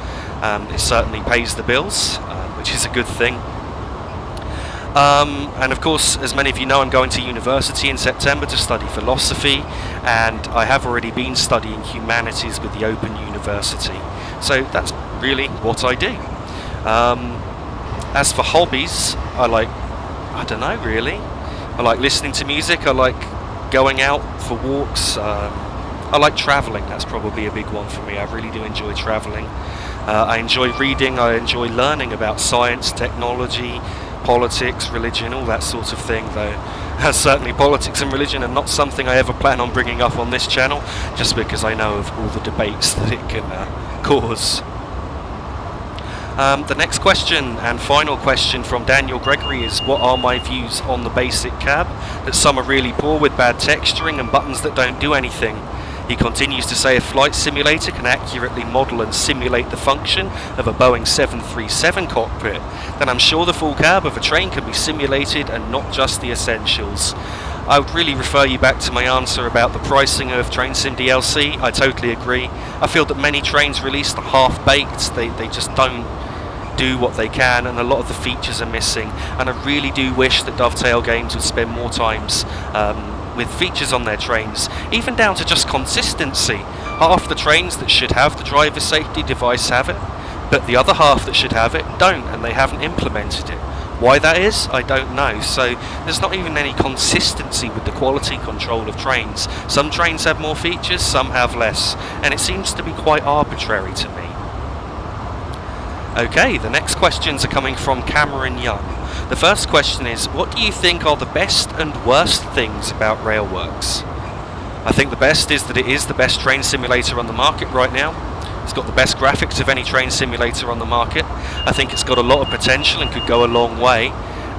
It certainly pays the bills, which is a good thing. And of course, as many of you know, I'm going to university in September to study philosophy, and I have already been studying humanities with the Open University. So that's really what I do. As for hobbies, I don't know really. I like listening to music, I like going out for walks, I like travelling. That's probably a big one for me. I really do enjoy travelling. I enjoy reading, I enjoy learning about science, technology, politics, religion, all that sort of thing, though certainly politics and religion are not something I ever plan on bringing up on this channel, just because I know of all the debates that it can cause. The next question and final question from Daniel Gregory is, what are my views on the basic cab? That some are really poor with bad texturing and buttons that don't do anything. He continues to say a flight simulator can accurately model and simulate the function of a Boeing 737 cockpit, then I'm sure the full cab of a train can be simulated and not just the essentials. I would really refer you back to my answer about the pricing of Train Sim DLC. I totally agree. I feel that many trains released are half-baked. They just don't do what they can, and a lot of the features are missing, and I really do wish that Dovetail Games would spend more times with features on their trains, even down to just consistency. Half the trains that should have the driver safety device have it, but the other half that should have it don't, and they haven't implemented it. Why that is, I don't know. So there's not even any consistency with the quality control of trains. Some trains have more features, some have less, and it seems to be quite arbitrary to me. Okay, the next questions are coming from Cameron Young. The first question is, what do you think are the best and worst things about Railworks? I think the best is that it is the best train simulator on the market right now. It's got the best graphics of any train simulator on the market. I think it's got a lot of potential and could go a long way,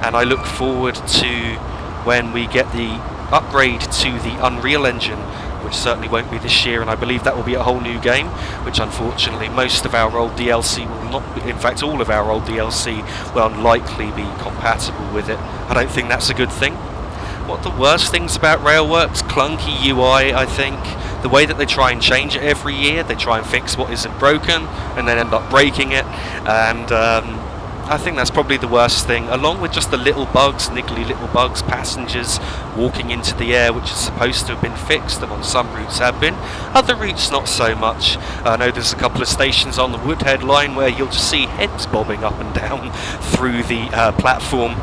and I look forward to when we get the upgrade to the Unreal Engine, which certainly won't be this year, and I believe that will be a whole new game, which unfortunately most of our old DLC will not be, in fact all of our old DLC will unlikely be compatible with it. I don't think that's a good thing. What the worst things about Railworks? Clunky UI, I think. The way that they try and change it every year, they try and fix what isn't broken and then end up breaking it, and I think that's probably the worst thing, along with just the little bugs, niggly little bugs, passengers walking into the air, which is supposed to have been fixed, and on some routes have been. Other routes not so much. I know there's a couple of stations on the Woodhead line where you'll just see heads bobbing up and down through the platform,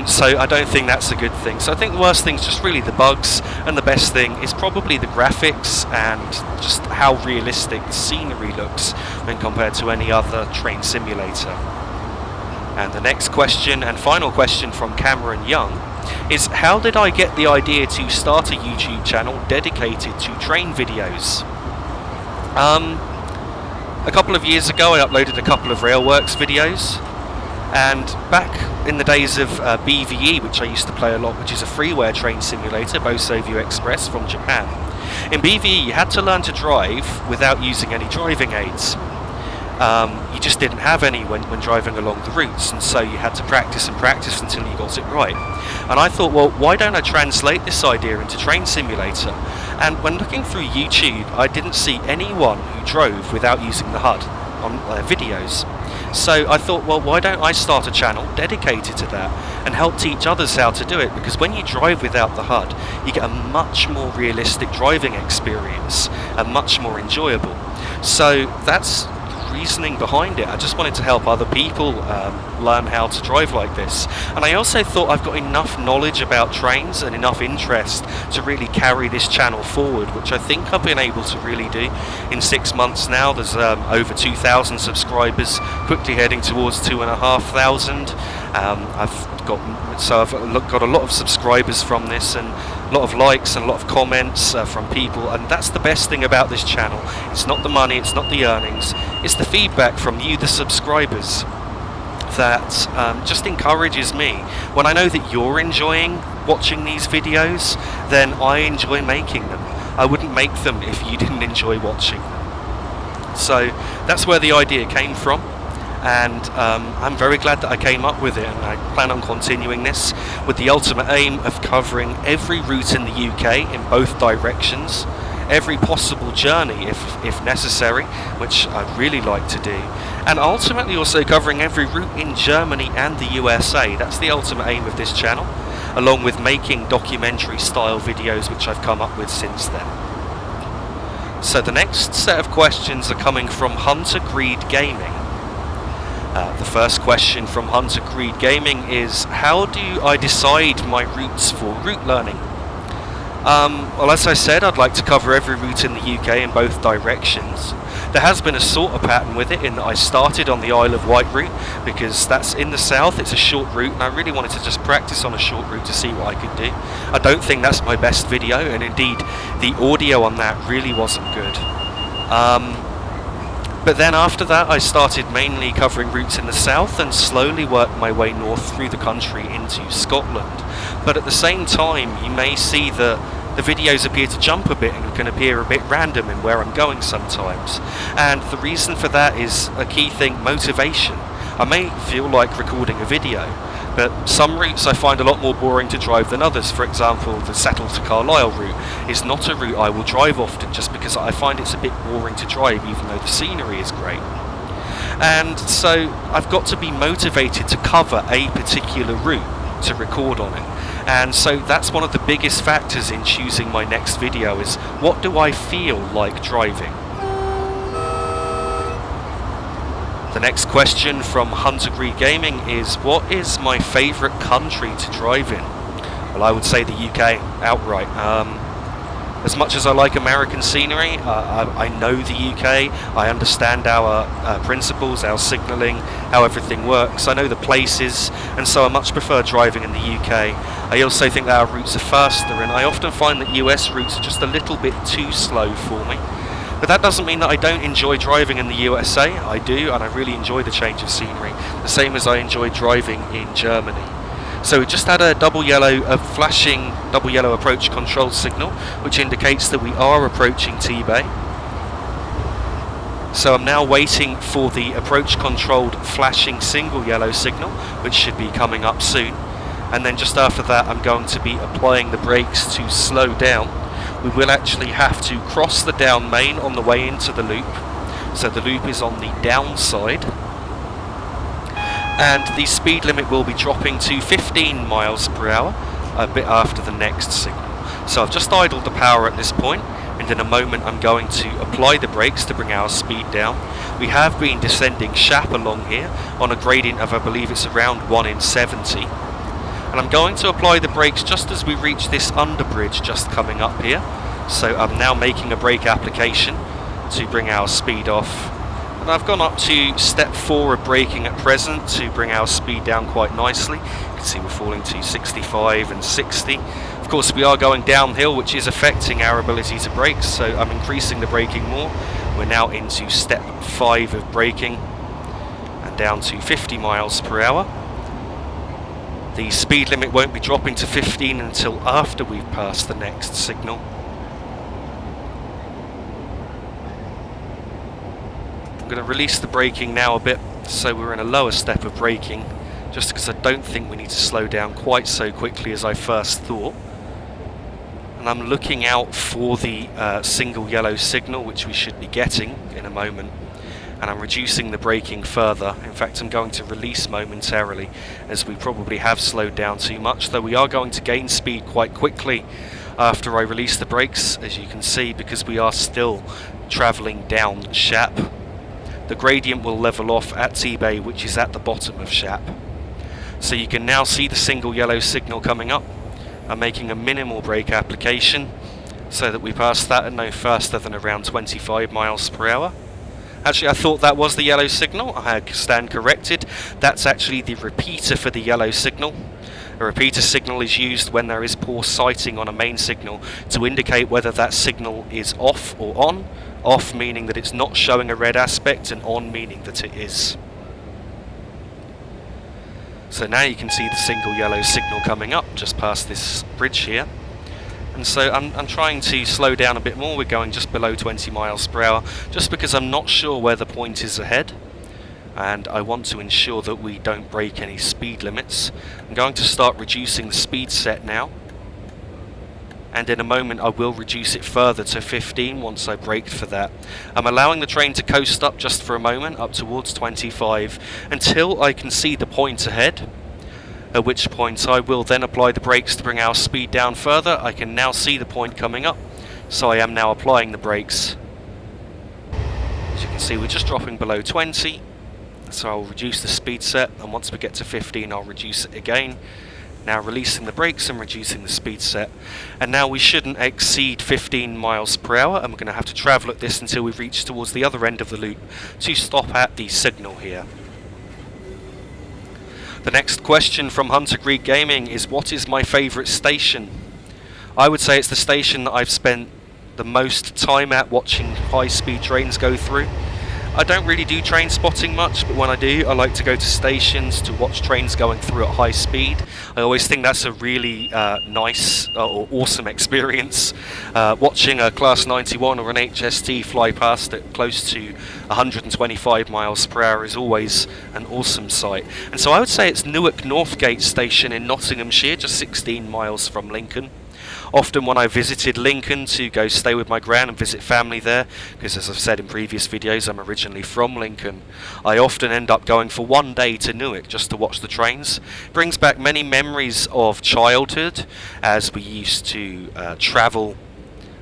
so I don't think that's a good thing. So I think the worst thing is just really the bugs, and the best thing is probably the graphics and just how realistic the scenery looks when compared to any other train simulator. And the next question and final question from Cameron Young is, how did I get the idea to start a YouTube channel dedicated to train videos? A couple of years ago I uploaded a couple of Railworks videos, and back in the days of BVE, which I used to play a lot, which is a freeware train simulator, Bosoview Express from Japan. In BVE you had to learn to drive without using any driving aids. You just didn't have any when driving along the routes, and so you had to practice and practice until you got it right. And I thought, well, why don't I translate this idea into Train Simulator? And when looking through YouTube, I didn't see anyone who drove without using the HUD on their videos. So I thought, well, why don't I start a channel dedicated to that and help teach others how to do it? Because when you drive without the HUD, you get a much more realistic driving experience and much more enjoyable. So that's reasoning behind it. I just wanted to help other people learn how to drive like this, and I also thought I've got enough knowledge about trains and enough interest to really carry this channel forward, which I think I've been able to really do in 6 months now. There's over 2,000 subscribers, quickly heading towards 2,500. I've got a lot of subscribers from this, and a lot of likes and a lot of comments from people, and that's the best thing about this channel. It's not the money, it's not the earnings, it's the feedback from you, the subscribers. that just encourages me. When I know that you're enjoying watching these videos, then I enjoy making them. I wouldn't make them if you didn't enjoy watching them. So that's where the idea came from, and I'm very glad that I came up with it, and I plan on continuing this with the ultimate aim of covering every route in the UK in both directions, every possible journey if necessary, which I'd really like to do, and ultimately also covering every route in Germany and the USA. That's the ultimate aim of this channel, along with making documentary style videos which I've come up with since then. So the next set of questions are coming from Hunter Greed Gaming. The first question from Hunter Greed Gaming is, how do I decide my routes for route learning? Well, as I said, I'd like to cover every route in the UK in both directions. There has been a sort of pattern with it in that I started on the Isle of Wight route because that's in the south, it's a short route, and I really wanted to just practice on a short route to see what I could do. I don't think that's my best video, and indeed the audio on that really wasn't good. But then after that I started mainly covering routes in the south and slowly worked my way north through the country into Scotland. But at the same time you may see that the videos appear to jump a bit and can appear a bit random in where I'm going sometimes. And the reason for that is a key thing: motivation. I may feel like recording a video, but some routes I find a lot more boring to drive than others. For example, the Settle to Carlisle route is not a route I will drive often just because I find it's a bit boring to drive even though the scenery is great. And so I've got to be motivated to cover a particular route to record on it. And so that's one of the biggest factors in choosing my next video, is what do I feel like driving? The next question from Hunter Greed Gaming is, what is my favourite country to drive in? Well, I would say the UK outright. As much as I like American scenery, I know the UK, I understand our principles, our signalling, how everything works. I know the places, and so I much prefer driving in the UK. I also think that our routes are faster, and I often find that US routes are just a little bit too slow for me. But that doesn't mean that I don't enjoy driving in the USA. I do, and I really enjoy the change of scenery, the same as I enjoy driving in Germany. So we just had a flashing double yellow approach control signal, which indicates that we are approaching T-Bay. So I'm now waiting for the approach controlled flashing single yellow signal, which should be coming up soon. And then just after that I'm going to be applying the brakes to slow down. We will actually have to cross the down main on the way into the loop. So the loop is on the downside. And the speed limit will be dropping to 15 miles per hour a bit after the next signal. So I've just idled the power at this point, and in a moment I'm going to apply the brakes to bring our speed down. We have been descending Shap along here on a gradient of, I believe it's around 1 in 70. And I'm going to apply the brakes just as we reach this underbridge just coming up here. So I'm now making a brake application to bring our speed off. And I've gone up to step 4 of braking at present to bring our speed down quite nicely. You can see we're falling to 65 and 60. Of course we are going downhill, which is affecting our ability to brake, so I'm increasing the braking more. We're now into step 5 of braking and down to 50 miles per hour. The speed limit won't be dropping to 15 until after we've passed the next signal. I'm going to release the braking now a bit, so we're in a lower step of braking, just because I don't think we need to slow down quite so quickly as I first thought. And I'm looking out for the single yellow signal, which we should be getting in a moment, and I'm reducing the braking further. In fact, I'm going to release momentarily, as we probably have slowed down too much, though we are going to gain speed quite quickly after I release the brakes, as you can see, because we are still travelling down Shap. The gradient will level off at T-Bay, which is at the bottom of Shap. So you can now see the single yellow signal coming up. I'm making a minimal brake application so that we pass that at no faster than around 25 miles per hour. Actually, I thought that was the yellow signal. I stand corrected. That's actually the repeater for the yellow signal. A repeater signal is used when there is poor sighting on a main signal to indicate whether that signal is off or on. Off meaning that it's not showing a red aspect, and on meaning that it is. So now you can see the single yellow signal coming up just past this bridge here. And so I'm trying to slow down a bit more. We're going just below 20 miles per hour, just because I'm not sure where the point is ahead. And I want to ensure that we don't break any speed limits. I'm going to start reducing the speed set now. And in a moment I will reduce it further to 15 once I braked for that. I'm allowing the train to coast up just for a moment, up towards 25, until I can see the point ahead, at which point I will then apply the brakes to bring our speed down further. I can now see the point coming up, so I am now applying the brakes. As you can see, we're just dropping below 20, so I'll reduce the speed set, and once we get to 15 I'll reduce it again. Now releasing the brakes and reducing the speed set, and now we shouldn't exceed 15 miles per hour, and we're going to have to travel at this until we reach towards the other end of the loop to stop at the signal here. The next question from Hunter Greed Gaming is, what is my favourite station? I would say it's the station that I've spent the most time at watching high-speed trains go through. I don't really do train spotting much, but when I do, I like to go to stations to watch trains going through at high speed. I always think that's a really nice or awesome experience. Watching a Class 91 or an HST fly past at close to 125 miles per hour is always an awesome sight. And so I would say it's Newark Northgate Station in Nottinghamshire, just 16 miles from Lincoln. Often when I visited Lincoln to go stay with my gran and visit family there, because as I've said in previous videos, I'm originally from Lincoln, I often end up going for one day to Newark just to watch the trains. Brings back many memories of childhood, as we used to travel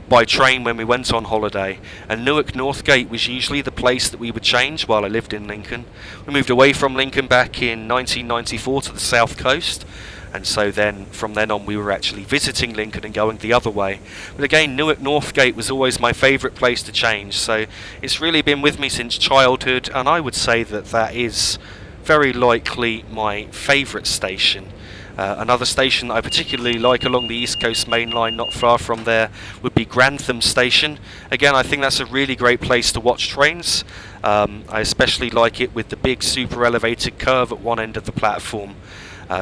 by train when we went on holiday, and Newark Northgate was usually the place that we would change while I lived in Lincoln. We moved away from Lincoln back in 1994 to the south coast, and so then from then on we were actually visiting Lincoln and going the other way. But again, Newark Northgate was always my favourite place to change, so it's really been with me since childhood, and I would say that that is very likely my favourite station. Another station that I particularly like along the East Coast Main Line, not far from there, would be Grantham Station. Again, I think that's a really great place to watch trains. I especially like it with the big super elevated curve at one end of the platform.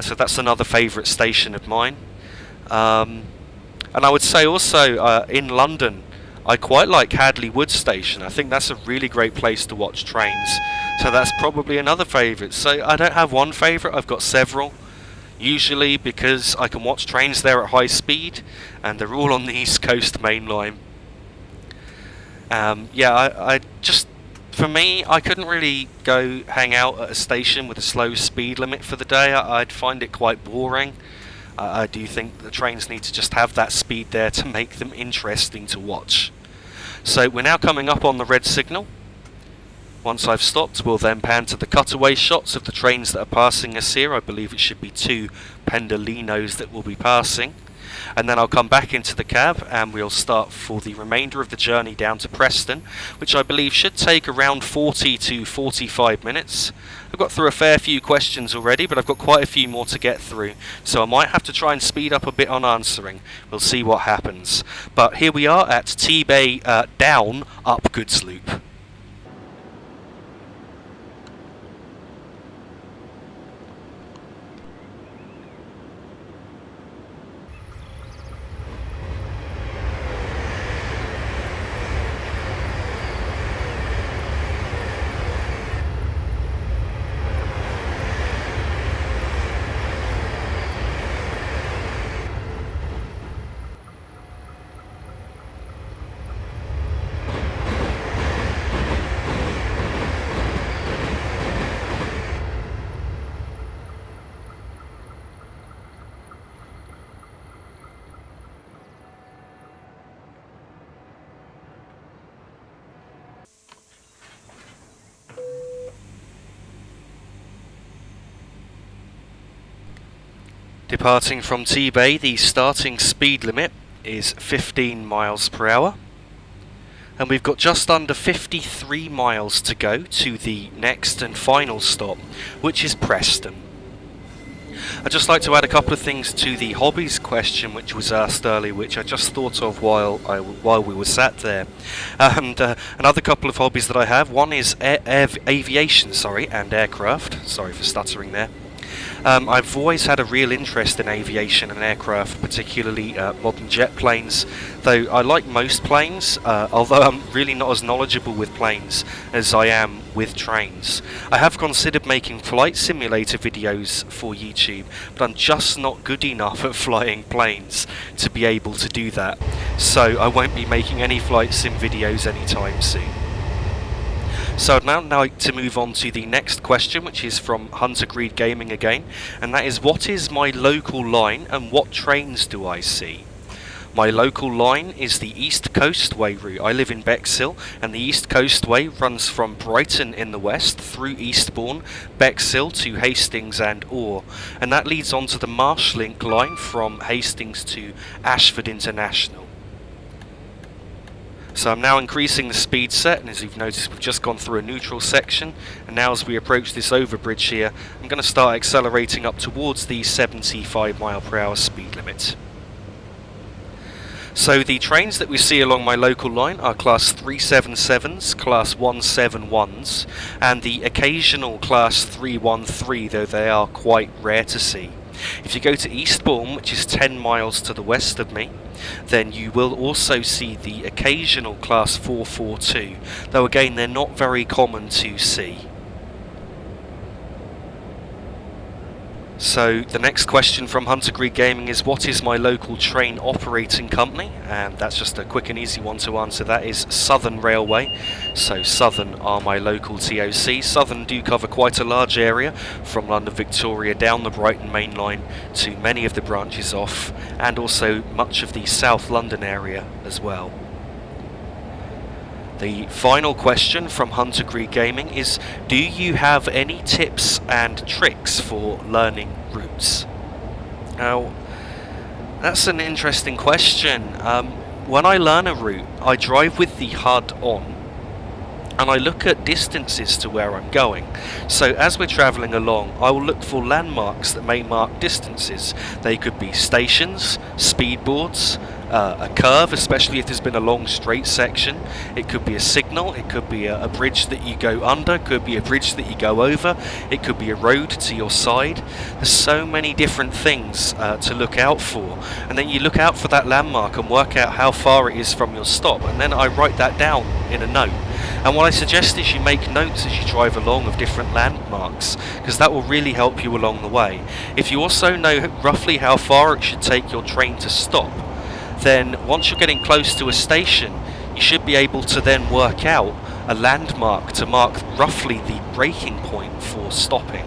So that's another favourite station of mine. And I would say also in London, I quite like Hadley Wood Station. I think that's a really great place to watch trains. So that's probably another favourite. So I don't have one favourite, I've got several. Usually because I can watch trains there at high speed, and they're all on the East Coast Main Line. I just, for me, I couldn't really go hang out at a station with a slow speed limit for the day. I'd find it quite boring. I do think the trains need to just have that speed there to make them interesting to watch. So we're now coming up on the red signal. Once I've stopped, we'll then pan to the cutaway shots of the trains that are passing us here. I believe it should be 2 Pendolinos that will be passing. And then I'll come back into the cab and we'll start for the remainder of the journey down to Preston, which I believe should take around 40 to 45 minutes. I've got through a fair few questions already, but I've got quite a few more to get through, so I might have to try and speed up a bit on answering. We'll see what happens. But here we are at T-Bay down up Goods Loop. Departing from T-Bay, the starting speed limit is 15 miles per hour. And we've got just under 53 miles to go to the next and final stop, which is Preston. I'd just like to add a couple of things to the hobbies question which was asked earlier, which I just thought of while we were sat there. And another couple of hobbies that I have, one is aviation, and aircraft. Sorry for stuttering there. I've always had a real interest in aviation and aircraft, particularly modern jet planes, though I like most planes, although I'm really not as knowledgeable with planes as I am with trains. I have considered making flight simulator videos for YouTube, but I'm just not good enough at flying planes to be able to do that, so I won't be making any flight sim videos anytime soon. So I'd now like to move on to the next question, which is from Hunter Greed Gaming again, and that is, what is my local line and what trains do I see? My local line is the East Coastway route. I live in Bexhill, and the East Coastway runs from Brighton in the west through Eastbourne, Bexhill to Hastings and Orr, and that leads on to the Marshlink line from Hastings to Ashford International. So I'm now increasing the speed set, and as you've noticed we've just gone through a neutral section, and now as we approach this overbridge here I'm going to start accelerating up towards the 75 mph speed limit. So the trains that we see along my local line are Class 377s, Class 171s, and the occasional Class 313, though they are quite rare to see. If you go to Eastbourne, which is 10 miles to the west of me, then you will also see the occasional Class 442, though again they're not very common to see. So the next question from Hunter Greed Gaming is, what is my local train operating company? And that's just a quick and easy one to answer. That is Southern Railway. So Southern are my local TOC. Southern do cover quite a large area from London Victoria down the Brighton Main Line to many of the branches off, and also much of the South London area as well. The final question from Hunter Greed Gaming is, do you have any tips and tricks for learning routes? Now, that's an interesting question. When I learn a route, I drive with the HUD on, and I look at distances to where I'm going. So as we're travelling along, I will look for landmarks that may mark distances. They could be stations, speed boards, a curve, especially if there's been a long straight section. It could be a signal, it could be a bridge that you go under, it could be a bridge that you go over, it could be a road to your side. There's so many different things to look out for, and then you look out for that landmark and work out how far it is from your stop, and then I write that down in a note. And what I suggest is you make notes as you drive along of different landmarks, because that will really help you along the way. If you also know roughly how far it should take your train to stop, then once you're getting close to a station, you should be able to then work out a landmark to mark roughly the braking point for stopping.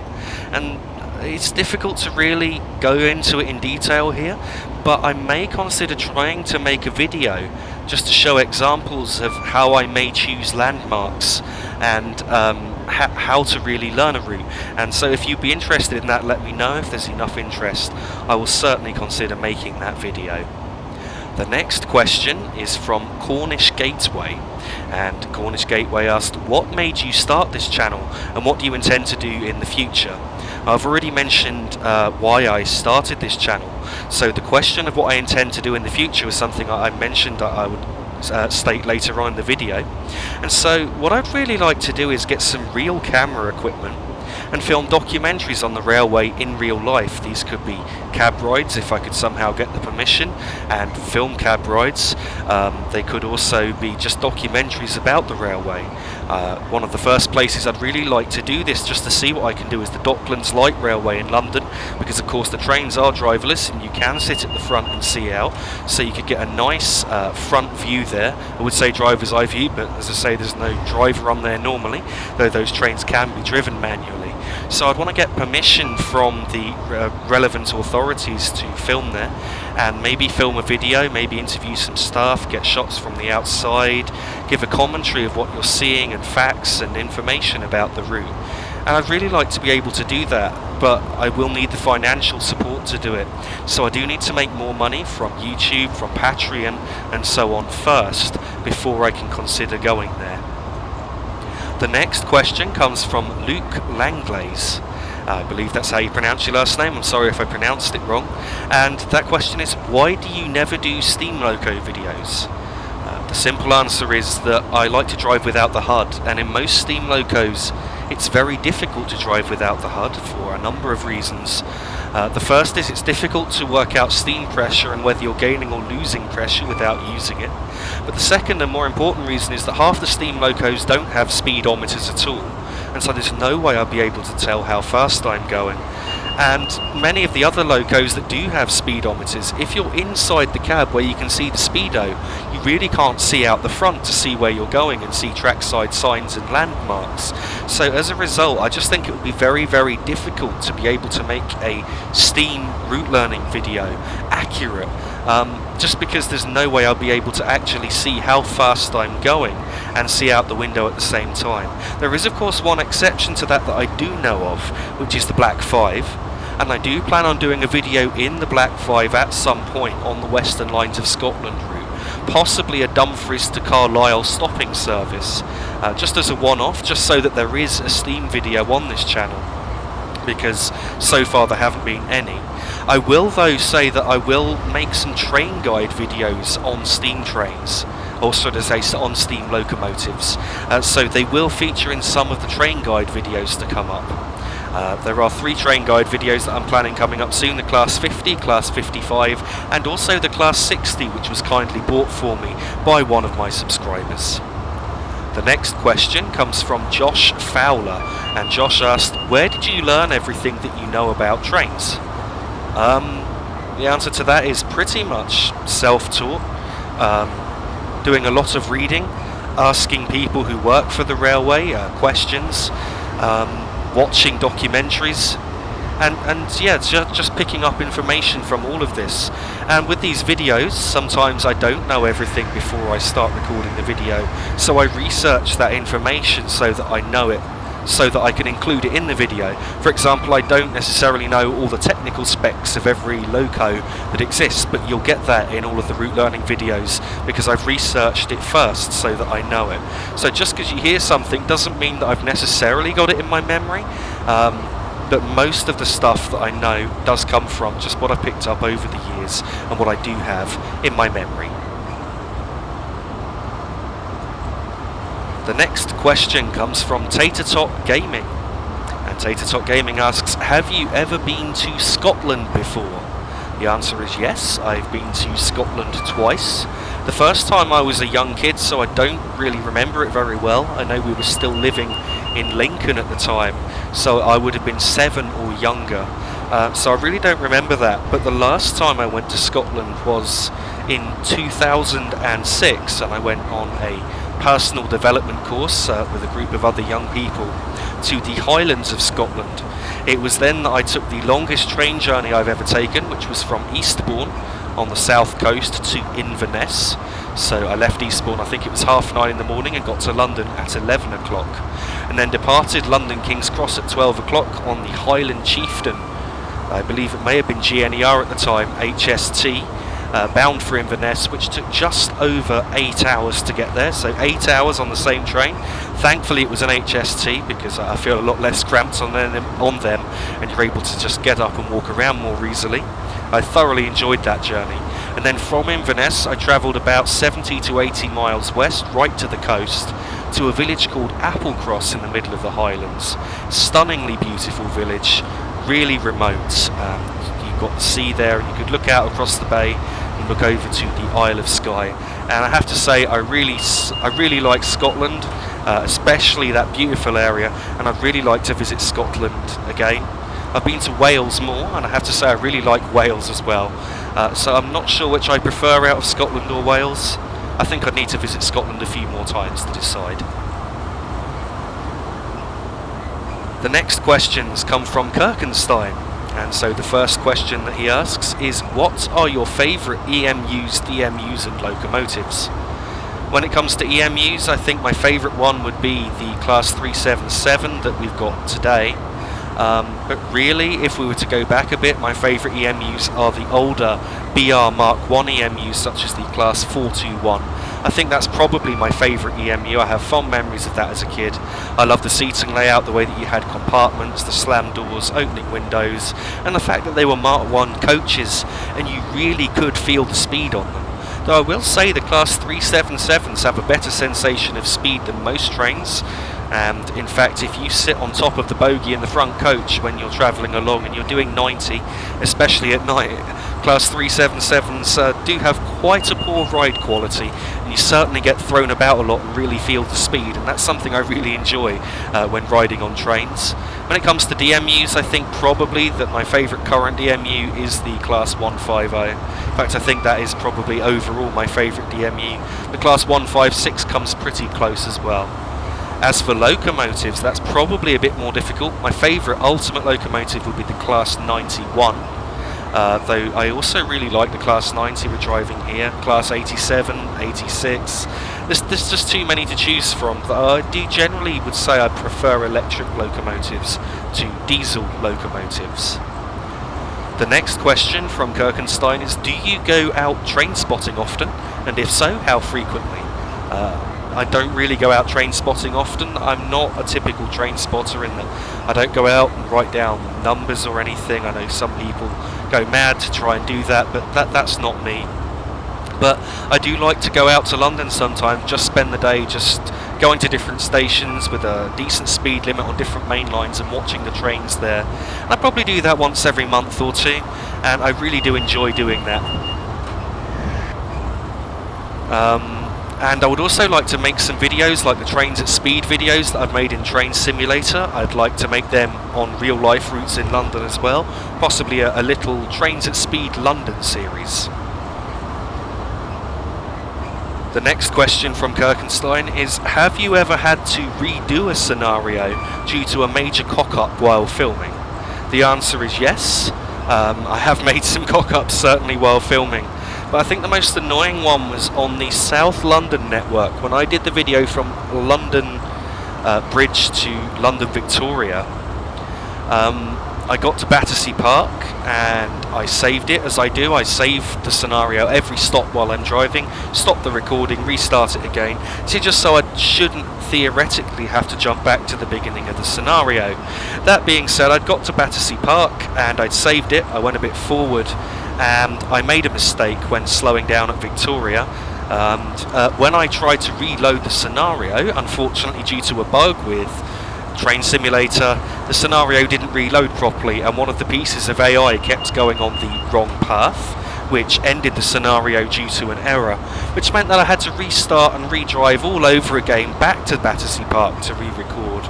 And it's difficult to really go into it in detail here, but I may consider trying to make a video just to show examples of how I may choose landmarks and how to really learn a route. And so if you'd be interested in that, let me know. If there's enough interest, I will certainly consider making that video. The next question is from Cornish Gateway, and Cornish Gateway asked, what made you start this channel and what do you intend to do in the future? I've already mentioned why I started this channel, so the question of what I intend to do in the future is something I mentioned that I would state later on in the video. And so what I'd really like to do is get some real camera equipment and film documentaries on the railway in real life. These could be cab rides if I could somehow get the permission and film cab rides. They could also be just documentaries about the railway. One of the first places I'd really like to do this, just to see what I can do, is the Docklands Light Railway in London, because of course the trains are driverless and you can sit at the front and see out, so you could get a nice front view there. I would say driver's eye view, but as I say, there's no driver on there normally, though those trains can be driven manually. So I'd want to get permission from the relevant authorities to film there, and maybe film a video, maybe interview some staff, get shots from the outside, give a commentary of what you're seeing and facts and information about the route. And I'd really like to be able to do that, but I will need the financial support to do it. So I do need to make more money from YouTube, from Patreon and so on first, before I can consider going there. The next question comes from Luke Langlaise. I believe that's how you pronounce your last name. I'm sorry if I pronounced it wrong. And that question is, why do you never do steam loco videos? The simple answer is that I like to drive without the HUD, and in most steam locos It's very difficult to drive without the HUD for a number of reasons. The first is it's difficult to work out steam pressure and whether you're gaining or losing pressure without using it. But the second and more important reason is that half the steam locos don't have speedometers at all, and so there's no way I'll be able to tell how fast I'm going. And many of the other locos that do have speedometers, if you're inside the cab where you can see the speedo, you really can't see out the front to see where you're going and see trackside signs and landmarks. So as a result, I just think it would be very, very difficult to be able to make a steam route learning video accurate, just because there's no way I'll be able to actually see how fast I'm going and see out the window at the same time. There is of course one exception to that I do know of, which is the Black 5. And I do plan on doing a video in the Black 5 at some point on the Western Lines of Scotland route, possibly a Dumfries to Carlisle stopping service, just as a one-off, just so that there is a steam video on this channel, because so far there haven't been any. I will though say that I will make some train guide videos on steam trains, or should I say on steam locomotives, so they will feature in some of the train guide videos to come up. There are 3 train guide videos that I'm planning coming up soon, the Class 50, Class 55 and also the Class 60, which was kindly bought for me by one of my subscribers. The next question comes from Josh Fowler, and Josh asked, where did you learn everything that you know about trains? The answer to that is pretty much self-taught, doing a lot of reading, asking people who work for the railway questions, watching documentaries, and yeah, just picking up information from all of this. And with these videos, sometimes I don't know everything before I start recording the video, so I research that information so that I know it, so that I can include it in the video. For example, I don't necessarily know all the technical specs of every loco that exists, but you'll get that in all of the route learning videos because I've researched it first so that I know it. So just because you hear something doesn't mean that I've necessarily got it in my memory, but most of the stuff that I know does come from just what I picked up over the years and what I do have in my memory. The next question comes from Tatertot Gaming, and Tatertot Gaming asks, have you ever been to Scotland before? The answer is yes, I've been to Scotland twice. The first time I was a young kid, so I don't really remember it very well. I know we were still living in Lincoln at the time, so I would have been 7 or younger. So I really don't remember that, but the last time I went to Scotland was in 2006, and I went on a personal development course with a group of other young people to the Highlands of Scotland. It was then that I took the longest train journey I've ever taken, which was from Eastbourne on the south coast to Inverness. So I left Eastbourne, I think it was 9:30 in the morning, and got to London at 11 o'clock, and then departed London King's Cross at 12 o'clock on the Highland Chieftain. I believe it may have been GNER at the time, HST, bound for Inverness, which took just over 8 hours to get there, so 8 hours on the same train. Thankfully it was an HST because I feel a lot less cramped on them, and you're able to just get up and walk around more easily. I thoroughly enjoyed that journey, and then from Inverness I travelled about 70 to 80 miles west, right to the coast, to a village called Applecross in the middle of the Highlands. Stunningly beautiful village, really remote. You've got the sea there, and you could look out across the bay and look over to the Isle of Skye. And I have to say, I really like Scotland, especially that beautiful area, and I'd really like to visit Scotland again. I've been to Wales more, and I have to say I really like Wales as well. So I'm not sure which I prefer out of Scotland or Wales. I think I'd need to visit Scotland a few more times to decide. The next questions come from Kirkenstein, and so the first question that he asks is, what are your favourite EMUs, DMUs and locomotives? When it comes to EMUs, I think my favourite one would be the Class 377 that we've got today. But really, if we were to go back a bit, my favourite EMUs are the older BR Mark 1 EMUs, such as the Class 421. I think that's probably my favourite EMU. I have fond memories of that as a kid. I love the seating layout, the way that you had compartments, the slam doors, opening windows, and the fact that they were Mark 1 coaches and you really could feel the speed on them. Though I will say the Class 377s have a better sensation of speed than most trains. And in fact, if you sit on top of the bogie in the front coach when you're travelling along and you're doing 90, especially at night, Class 377s do have quite a poor ride quality, and you certainly get thrown about a lot and really feel the speed, and that's something I really enjoy when riding on trains. When it comes to DMUs, I think probably that my favourite current DMU is the Class 150. In fact, I think that is probably overall my favourite DMU. The Class 156 comes pretty close as well. As for locomotives, that's probably a bit more difficult. My favourite ultimate locomotive would be the Class 91. Though I also really like the Class 90 we're driving here, Class 87, 86. There's just too many to choose from. I do generally would say I prefer electric locomotives to diesel locomotives. The next question from Kirkenstein is, do you go out train spotting often? And if so, how frequently? I don't really go out train spotting often. I'm not a typical train spotter in that I don't go out and write down numbers or anything. I know some people go mad to try and do that, but that's not me. But I do like to go out to London sometimes, just spend the day just going to different stations with a decent speed limit on different main lines and watching the trains there. And I probably do that once every month or two, and I really do enjoy doing that. And I would also like to make some videos like the Trains at Speed videos that I've made in Train Simulator. I'd like to make them on real life routes in London as well, possibly a little Trains at Speed London series. The next question from Kirkenstein is, have you ever had to redo a scenario due to a major cock-up while filming? The answer is yes. I have made some cock-ups certainly while filming. But I think the most annoying one was on the South London network when I did the video from London Bridge to London Victoria. I got to Battersea Park and I saved it as I do. I save the scenario every stop while I'm driving, stop the recording, restart it again, just so I shouldn't theoretically have to jump back to the beginning of the scenario. That being said, I'd got to Battersea Park and I'd saved it. I went a bit forward and I made a mistake when slowing down at Victoria. When I tried to reload the scenario, unfortunately due to a bug with Train Simulator, the scenario didn't reload properly and one of the pieces of AI kept going on the wrong path, which ended the scenario due to an error, which meant that I had to restart and redrive all over again back to Battersea Park to re-record,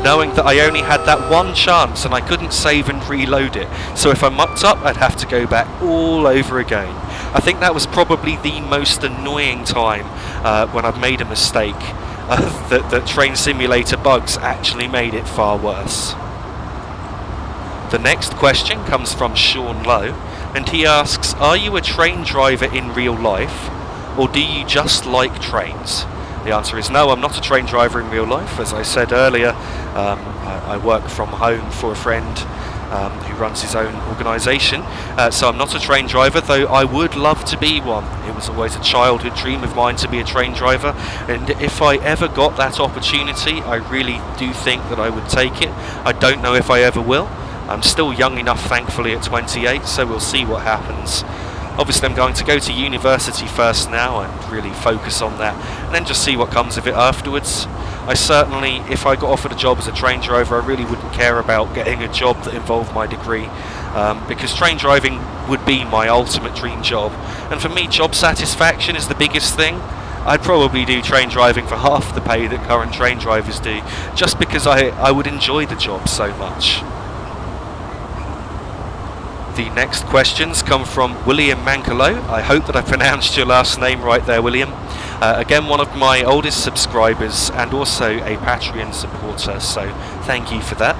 knowing that I only had that one chance and I couldn't save and reload it, so if I mucked up I'd have to go back all over again. I think that was probably the most annoying time when I've made a mistake. That Train Simulator bugs actually made it far worse. The next question comes from Sean Lowe, and he asks, are you a train driver in real life, or do you just like trains? The answer is no, I'm not a train driver in real life. As I said earlier, I work from home for a friend who runs his own organisation, so I'm not a train driver, though I would love to be one. It was always a childhood dream of mine to be a train driver, and if I ever got that opportunity, I really do think that I would take it. I don't know if I ever will. I'm still young enough, thankfully, at 28, so we'll see what happens. Obviously I'm going to go to university first now and really focus on that, and then just see what comes of it afterwards. I certainly, if I got offered a job as a train driver, I really wouldn't care about getting a job that involved my degree, because train driving would be my ultimate dream job. And for me, job satisfaction is the biggest thing. I'd probably do train driving for half the pay that current train drivers do, just because I would enjoy the job so much. The next questions come from William Mankalo. I hope that I pronounced your last name right there, William. Again, one of my oldest subscribers and also a Patreon supporter, so thank you for that.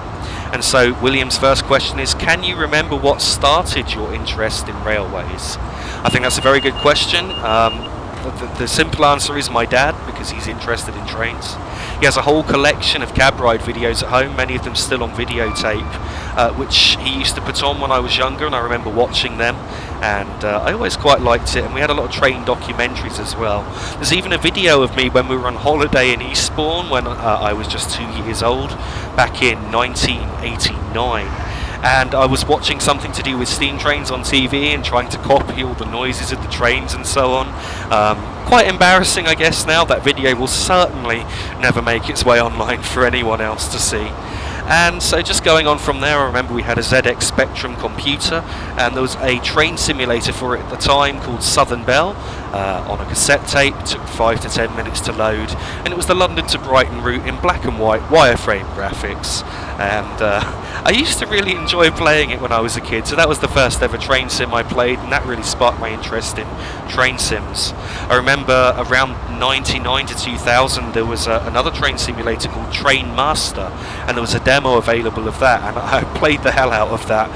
And so William's first question is, can you remember what started your interest in railways? I think that's a very good question. The simple answer is my dad, because he's interested in trains. He has a whole collection of cab ride videos at home, many of them still on videotape, which he used to put on when I was younger, and I remember watching them, and I always quite liked it. And we had a lot of train documentaries as well. There's even a video of me when we were on holiday in Eastbourne when I was just 2 years old, back in 1989. and I was watching something to do with steam trains on TV and trying to copy all the noises of the trains and so on. Quite embarrassing, I guess. Now that video will certainly never make its way online for anyone else to see. And so just going on from there, I remember we had a ZX Spectrum computer, and there was a train simulator for it at the time called Southern Belle on a cassette tape. It took 5 to 10 minutes to load, and it was the London to Brighton route in black and white wireframe graphics. And I used to really enjoy playing it when I was a kid, so that was the first ever train sim I played, and that really sparked my interest in train sims. I remember around 99 to 2000 there was another train simulator called Train Master, and there was a demo available of that, and I played the hell out of that.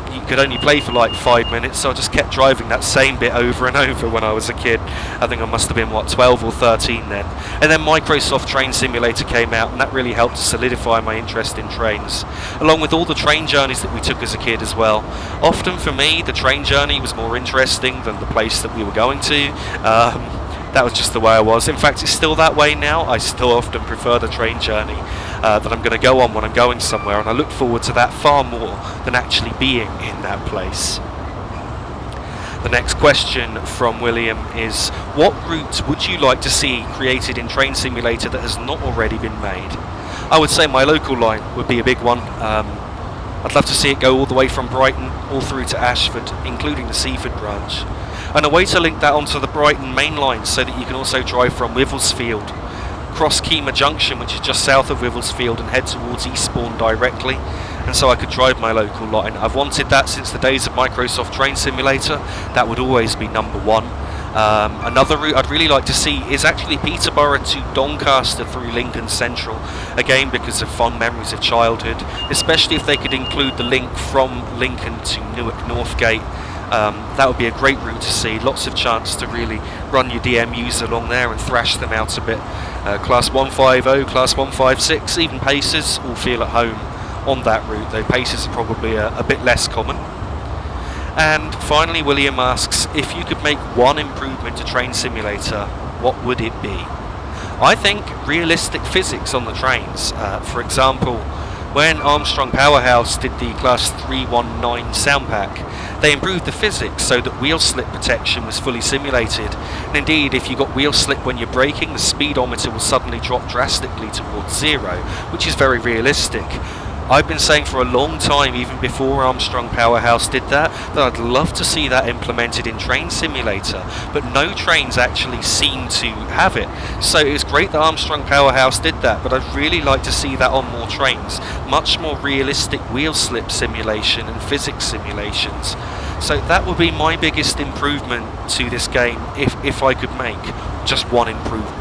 You could only play for like 5 minutes, so I just kept driving that same bit over and over when I was a kid. I think I must have been, 12 or 13 then. And then Microsoft Train Simulator came out, and that really helped to solidify my interest in trains, along with all the train journeys that we took as a kid as well. Often for me, the train journey was more interesting than the place that we were going to. That was just the way I was. In fact, it's still that way now. I still often prefer the train journey that I'm going to go on when I'm going somewhere, and I look forward to that far more than actually being in that place. The next question from William is, what route would you like to see created in Train Simulator that has not already been made? I would say my local line would be a big one. I'd love to see it go all the way from Brighton all through to Ashford, including the Seaford branch. And a way to link that onto the Brighton main line so that you can also drive from Wivelsfield, cross Keema Junction, which is just south of Wivelsfield, and head towards Eastbourne directly. And so I could drive my local line. I've wanted that since the days of Microsoft Train Simulator. That would always be number one. Another route I'd really like to see is actually Peterborough to Doncaster through Lincoln Central, again because of fond memories of childhood, especially if they could include the link from Lincoln to Newark Northgate. That would be a great route to see. Lots of chance to really run your DMUs along there and thrash them out a bit. Class 150, Class 156, even Pacers all feel at home on that route, though Pacers are probably a bit less common. And finally, William asks, if you could make one improvement to Train Simulator, what would it be? I think realistic physics on the trains. For example, when Armstrong Powerhouse did the Class 319 sound pack, they improved the physics so that wheel slip protection was fully simulated. And indeed, if you got wheel slip when you're braking, the speedometer will suddenly drop drastically towards 0, which is very realistic. I've been saying for a long time, even before Armstrong Powerhouse did that I'd love to see that implemented in Train Simulator, but no trains actually seem to have it. So it's great that Armstrong Powerhouse did that, but I'd really like to see that on more trains. Much more realistic wheel slip simulation and physics simulations. So that would be my biggest improvement to this game, if I could make just one improvement.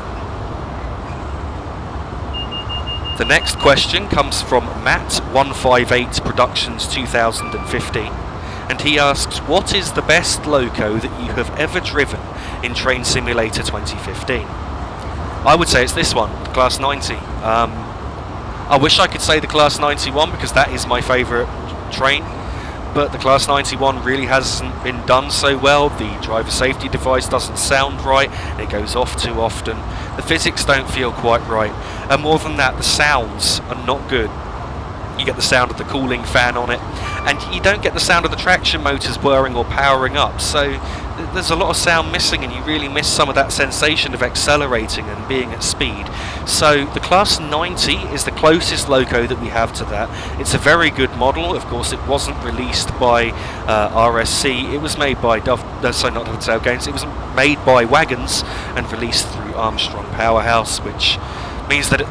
The next question comes from Matt158 Productions 2015, and he asks, what is the best loco that you have ever driven in Train Simulator 2015? I would say it's this one, the Class 90. I wish I could say the Class 91 because that is my favourite train, but the Class 91 really hasn't been done so well. The driver safety device doesn't sound right, it goes off too often, the physics don't feel quite right, and more than that, the sounds are not good. You get the sound of the cooling fan on it, and you don't get the sound of the traction motors whirring or powering up, so there's a lot of sound missing, and you really miss some of that sensation of accelerating and being at speed. So the Class 90 is the closest loco that we have to that. It's a very good model. Of course, it wasn't released by RSC. It was made by not Dovetail Games. It was made by Wagons and released through Armstrong Powerhouse, which means that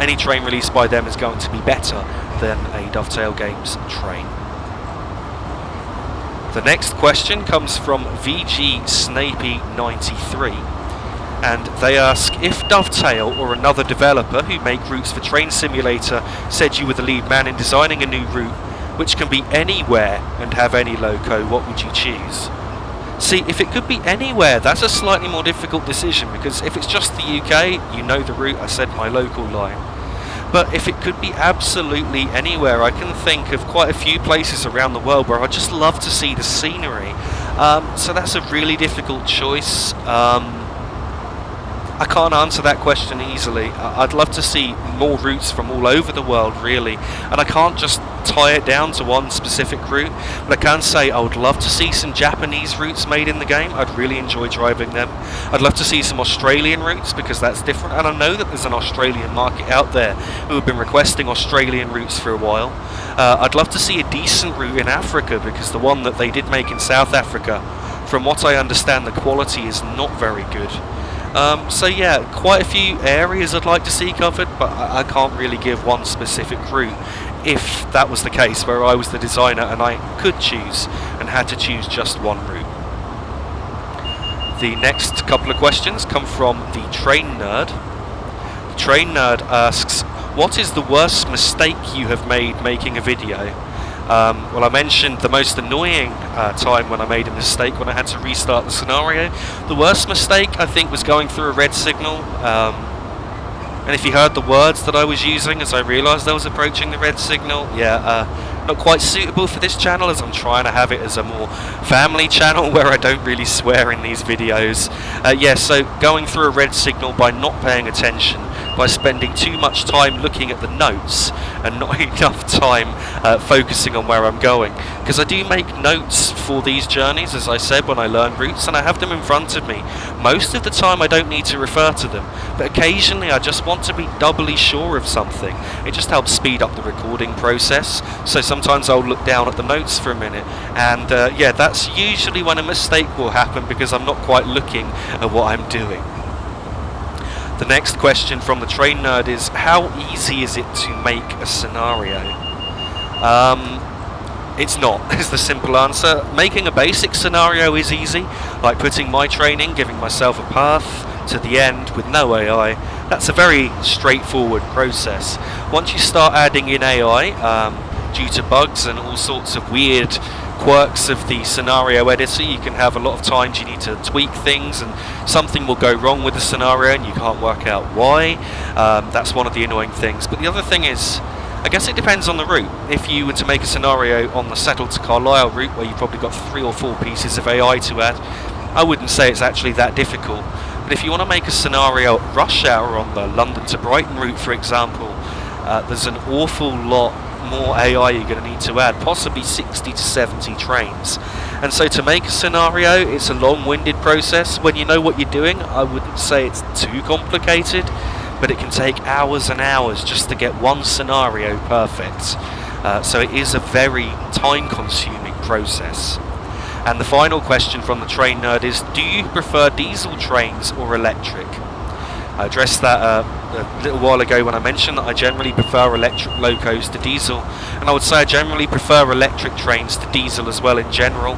any train released by them is going to be better than a Dovetail Games train. The next question comes from VG Snapey93, and they ask, if Dovetail or another developer who make routes for Train Simulator said you were the lead man in designing a new route which can be anywhere and have any loco, what would you choose? See, if it could be anywhere, that's a slightly more difficult decision, because if it's just the UK, you know the route, I said my local line. But if it could be absolutely anywhere, I can think of quite a few places around the world where I'd just love to see the scenery. So that's a really difficult choice. I can't answer that question easily. I'd love to see more routes from all over the world, really, and I can't just tie it down to one specific route, but I can say I would love to see some Japanese routes made in the game. I'd really enjoy driving them. I'd love to see some Australian routes, because that's different, and I know that there's an Australian market out there who have been requesting Australian routes for a while. I'd love to see a decent route in Africa, because the one that they did make in South Africa, from what I understand, the quality is not very good. So yeah, quite a few areas I'd like to see covered, but I can't really give one specific route. If that was the case, where I was the designer and I could choose and had to choose just one route. The next couple of questions come from the Train Nerd. The Train Nerd asks, what is the worst mistake you have made making a video? Well, I mentioned the most annoying time when I made a mistake, when I had to restart the scenario. The worst mistake, I think, was going through a red signal. And if you heard the words that I was using as I realised I was approaching the red signal, not quite suitable for this channel, as I'm trying to have it as a more family channel where I don't really swear in these videos. So going through a red signal by not paying attention, by spending too much time looking at the notes and not enough time focusing on where I'm going. Because I do make notes for these journeys, as I said, when I learn routes, and I have them in front of me. Most of the time I don't need to refer to them, but occasionally I just want to be doubly sure of something. It just helps speed up the recording process, so sometimes I'll look down at the notes for a minute, and that's usually when a mistake will happen, because I'm not quite looking at what I'm doing. The next question from the Train Nerd is, how easy is it to make a scenario? It's not, is the simple answer. Making a basic scenario is easy, like putting my training, giving myself a path to the end with no AI. That's a very straightforward process. Once you start adding in AI, due to bugs and all sorts of weird quirks of the scenario editor, you can have a lot of times you need to tweak things and something will go wrong with the scenario and you can't work out why. That's one of the annoying things. But the other thing is, I guess it depends on the route. If you were to make a scenario on the Settle to Carlisle route, where you've probably got 3 or 4 pieces of AI to add, I wouldn't say it's actually that difficult. But if you want to make a scenario at rush hour on the London to Brighton route, for example, there's an awful lot more AI you're going to need to add, possibly 60 to 70 trains. And so to make a scenario, it's a long-winded process. When you know what you're doing, I wouldn't say it's too complicated, but it can take hours and hours just to get one scenario perfect. So it is a very time-consuming process. And the final question from the Train Nerd is, do you prefer diesel trains or electric? I addressed that a little while ago when I mentioned that I generally prefer electric locos to diesel, and I would say I generally prefer electric trains to diesel as well in general,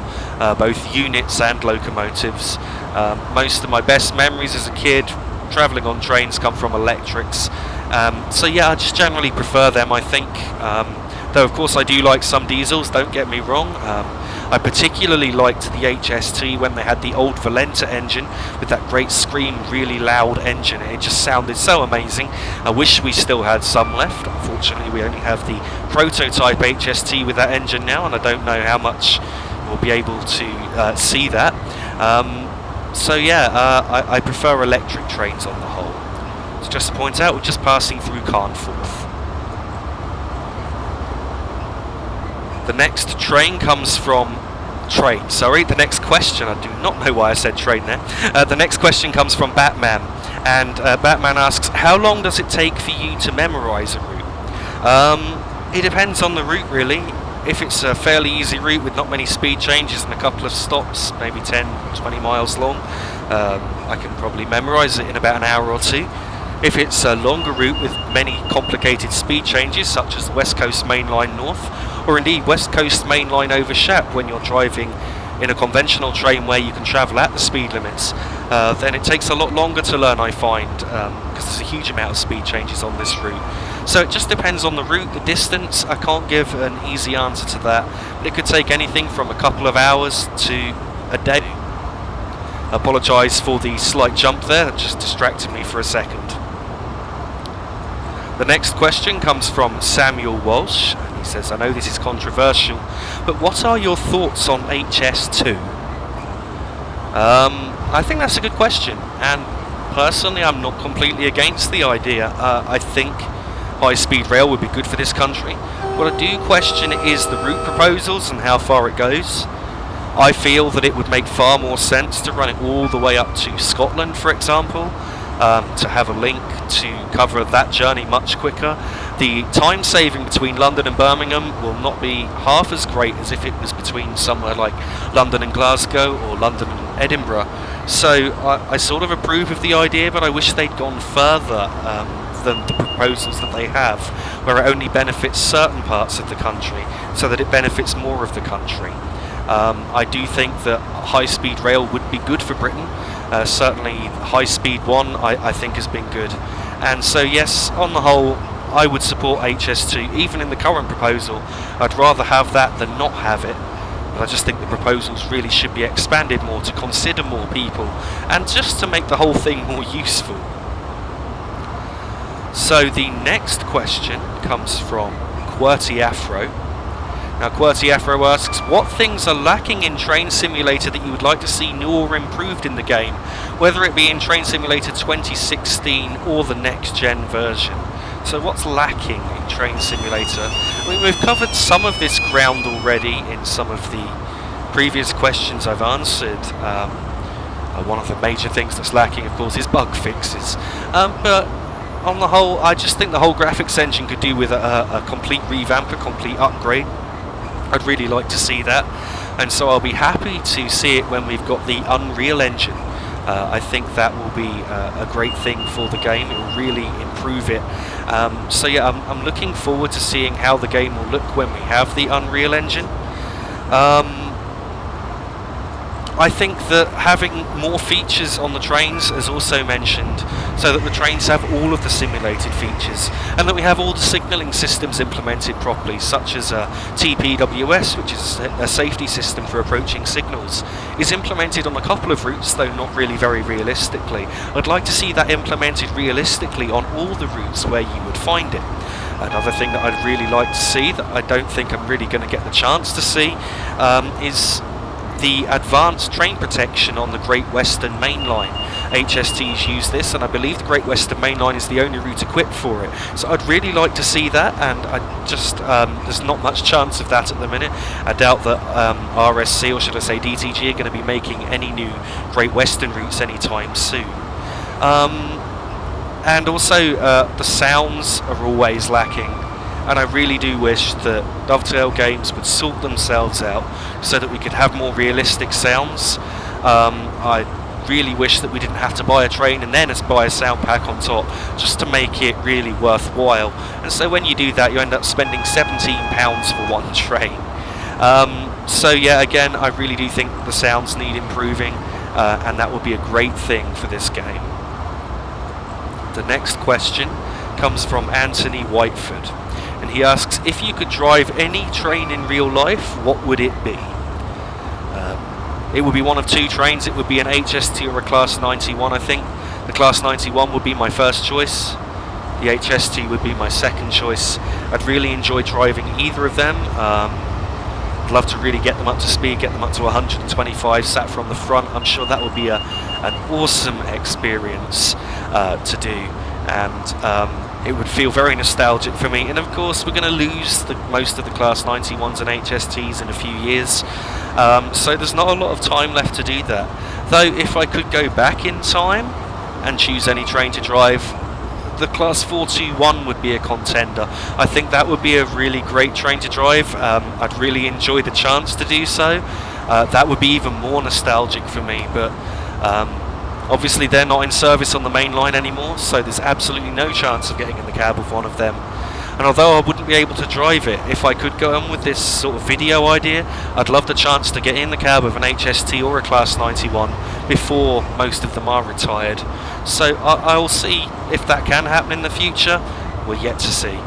both units and locomotives. Most of my best memories as a kid travelling on trains come from electrics, so yeah, I just generally prefer them, I think. Though of course I do like some diesels, don't get me wrong. I particularly liked the HST when they had the old Valenta engine with that great scream, really loud engine. It just sounded so amazing. I wish we still had some left. Unfortunately, we only have the prototype HST with that engine now, and I don't know how much we'll be able to see that. I prefer electric trains on the whole. So just to point out, we're just passing through Carnforth. The next the next question, I do not know why I said train there. The next question comes from Batman, and Batman asks, how long does it take for you to memorise a route? It depends on the route, really. If it's a fairly easy route with not many speed changes and a couple of stops, maybe 10, 20 miles long, I can probably memorise it in about an hour or two. If it's a longer route with many complicated speed changes, such as the West Coast Main Line North, or indeed West Coast Main Line over Shap when you're driving in a conventional train where you can travel at the speed limits, then it takes a lot longer to learn, I find, because there's a huge amount of speed changes on this route. So it just depends on the route, the distance. I can't give an easy answer to that, but it could take anything from a couple of hours to a day. I apologise for the slight jump there, that just distracted me for a second. The next question comes from Samuel Walsh, and he says, I know this is controversial, but what are your thoughts on HS2? I think that's a good question, and personally, I'm not completely against the idea. I think high-speed rail would be good for this country. What I do question is the route proposals and how far it goes. I feel that it would make far more sense to run it all the way up to Scotland, for example, to have a link to cover that journey much quicker. The time saving between London and Birmingham will not be half as great as if it was between somewhere like London and Glasgow or London and Edinburgh. So I sort of approve of the idea, but I wish they'd gone further than the proposals that they have, where it only benefits certain parts of the country so that it benefits more of the country. I do think that high-speed rail would be good for Britain. Certainly high-speed one I think has been good. And so yes, on the whole, I would support HS2, even in the current proposal. I'd rather have that than not have it. But I just think the proposals really should be expanded more to consider more people and just to make the whole thing more useful. So the next question comes from QWERTY Afro. Now QWERTY Afro asks, what things are lacking in Train Simulator that you would like to see new or improved in the game, whether it be in Train Simulator 2016 or the next gen version? So what's lacking in Train Simulator? I mean, we've covered some of this ground already in some of the previous questions I've answered. One of the major things that's lacking, of course, is bug fixes. But on the whole, I just think the whole graphics engine could do with a complete revamp, a complete upgrade. I'd really like to see that, and so I'll be happy to see it when we've got the Unreal Engine. I think that will be a great thing for the game. It will really improve it. So yeah, I'm looking forward to seeing how the game will look when we have the Unreal Engine. I think that having more features on the trains, as also mentioned, so that the trains have all of the simulated features, and that we have all the signalling systems implemented properly, such as TPWS, which is a safety system for approaching signals, is implemented on a couple of routes, though not really very realistically. I'd like to see that implemented realistically on all the routes where you would find it. Another thing that I'd really like to see, that I don't think I'm really going to get the chance to see, is the advanced train protection on the Great Western Main Line. HSTs use this, and I believe the Great Western Main Line is the only route equipped for it. So I'd really like to see that, and I just there's not much chance of that at the minute. I doubt that RSC, or should I say DTG, are going to be making any new Great Western routes anytime soon. And also the sounds are always lacking. And I really do wish that Dovetail Games would sort themselves out so that we could have more realistic sounds. I really wish that we didn't have to buy a train and then buy a sound pack on top just to make it really worthwhile. And so when you do that, you end up spending £17 for one train. So yeah, again, I really do think the sounds need improving, and that would be a great thing for this game. The next question comes from Anthony Whiteford. And he asks, if you could drive any train in real life, what would it be? It would be one of two trains. It would be an HST or a Class 91, I think. The Class 91 would be my first choice. The HST would be my second choice. I'd really enjoy driving either of them. I'd love to really get them up to speed, get them up to 125, sat from the front. I'm sure that would be an awesome experience to do. And it would feel very nostalgic for me, and of course we're going to lose most of the Class 91s and HSTs in a few years, so there's not a lot of time left to do that. Though if I could go back in time and choose any train to drive, the Class 421 would be a contender. I think that would be a really great train to drive. I'd really enjoy the chance to do so. That would be even more nostalgic for me, but obviously they're not in service on the main line anymore, so there's absolutely no chance of getting in the cab of one of them. And although I wouldn't be able to drive it, if I could go on with this sort of video idea, I'd love the chance to get in the cab of an HST or a Class 91 before most of them are retired. So I'll see if that can happen in the future. We're yet to see.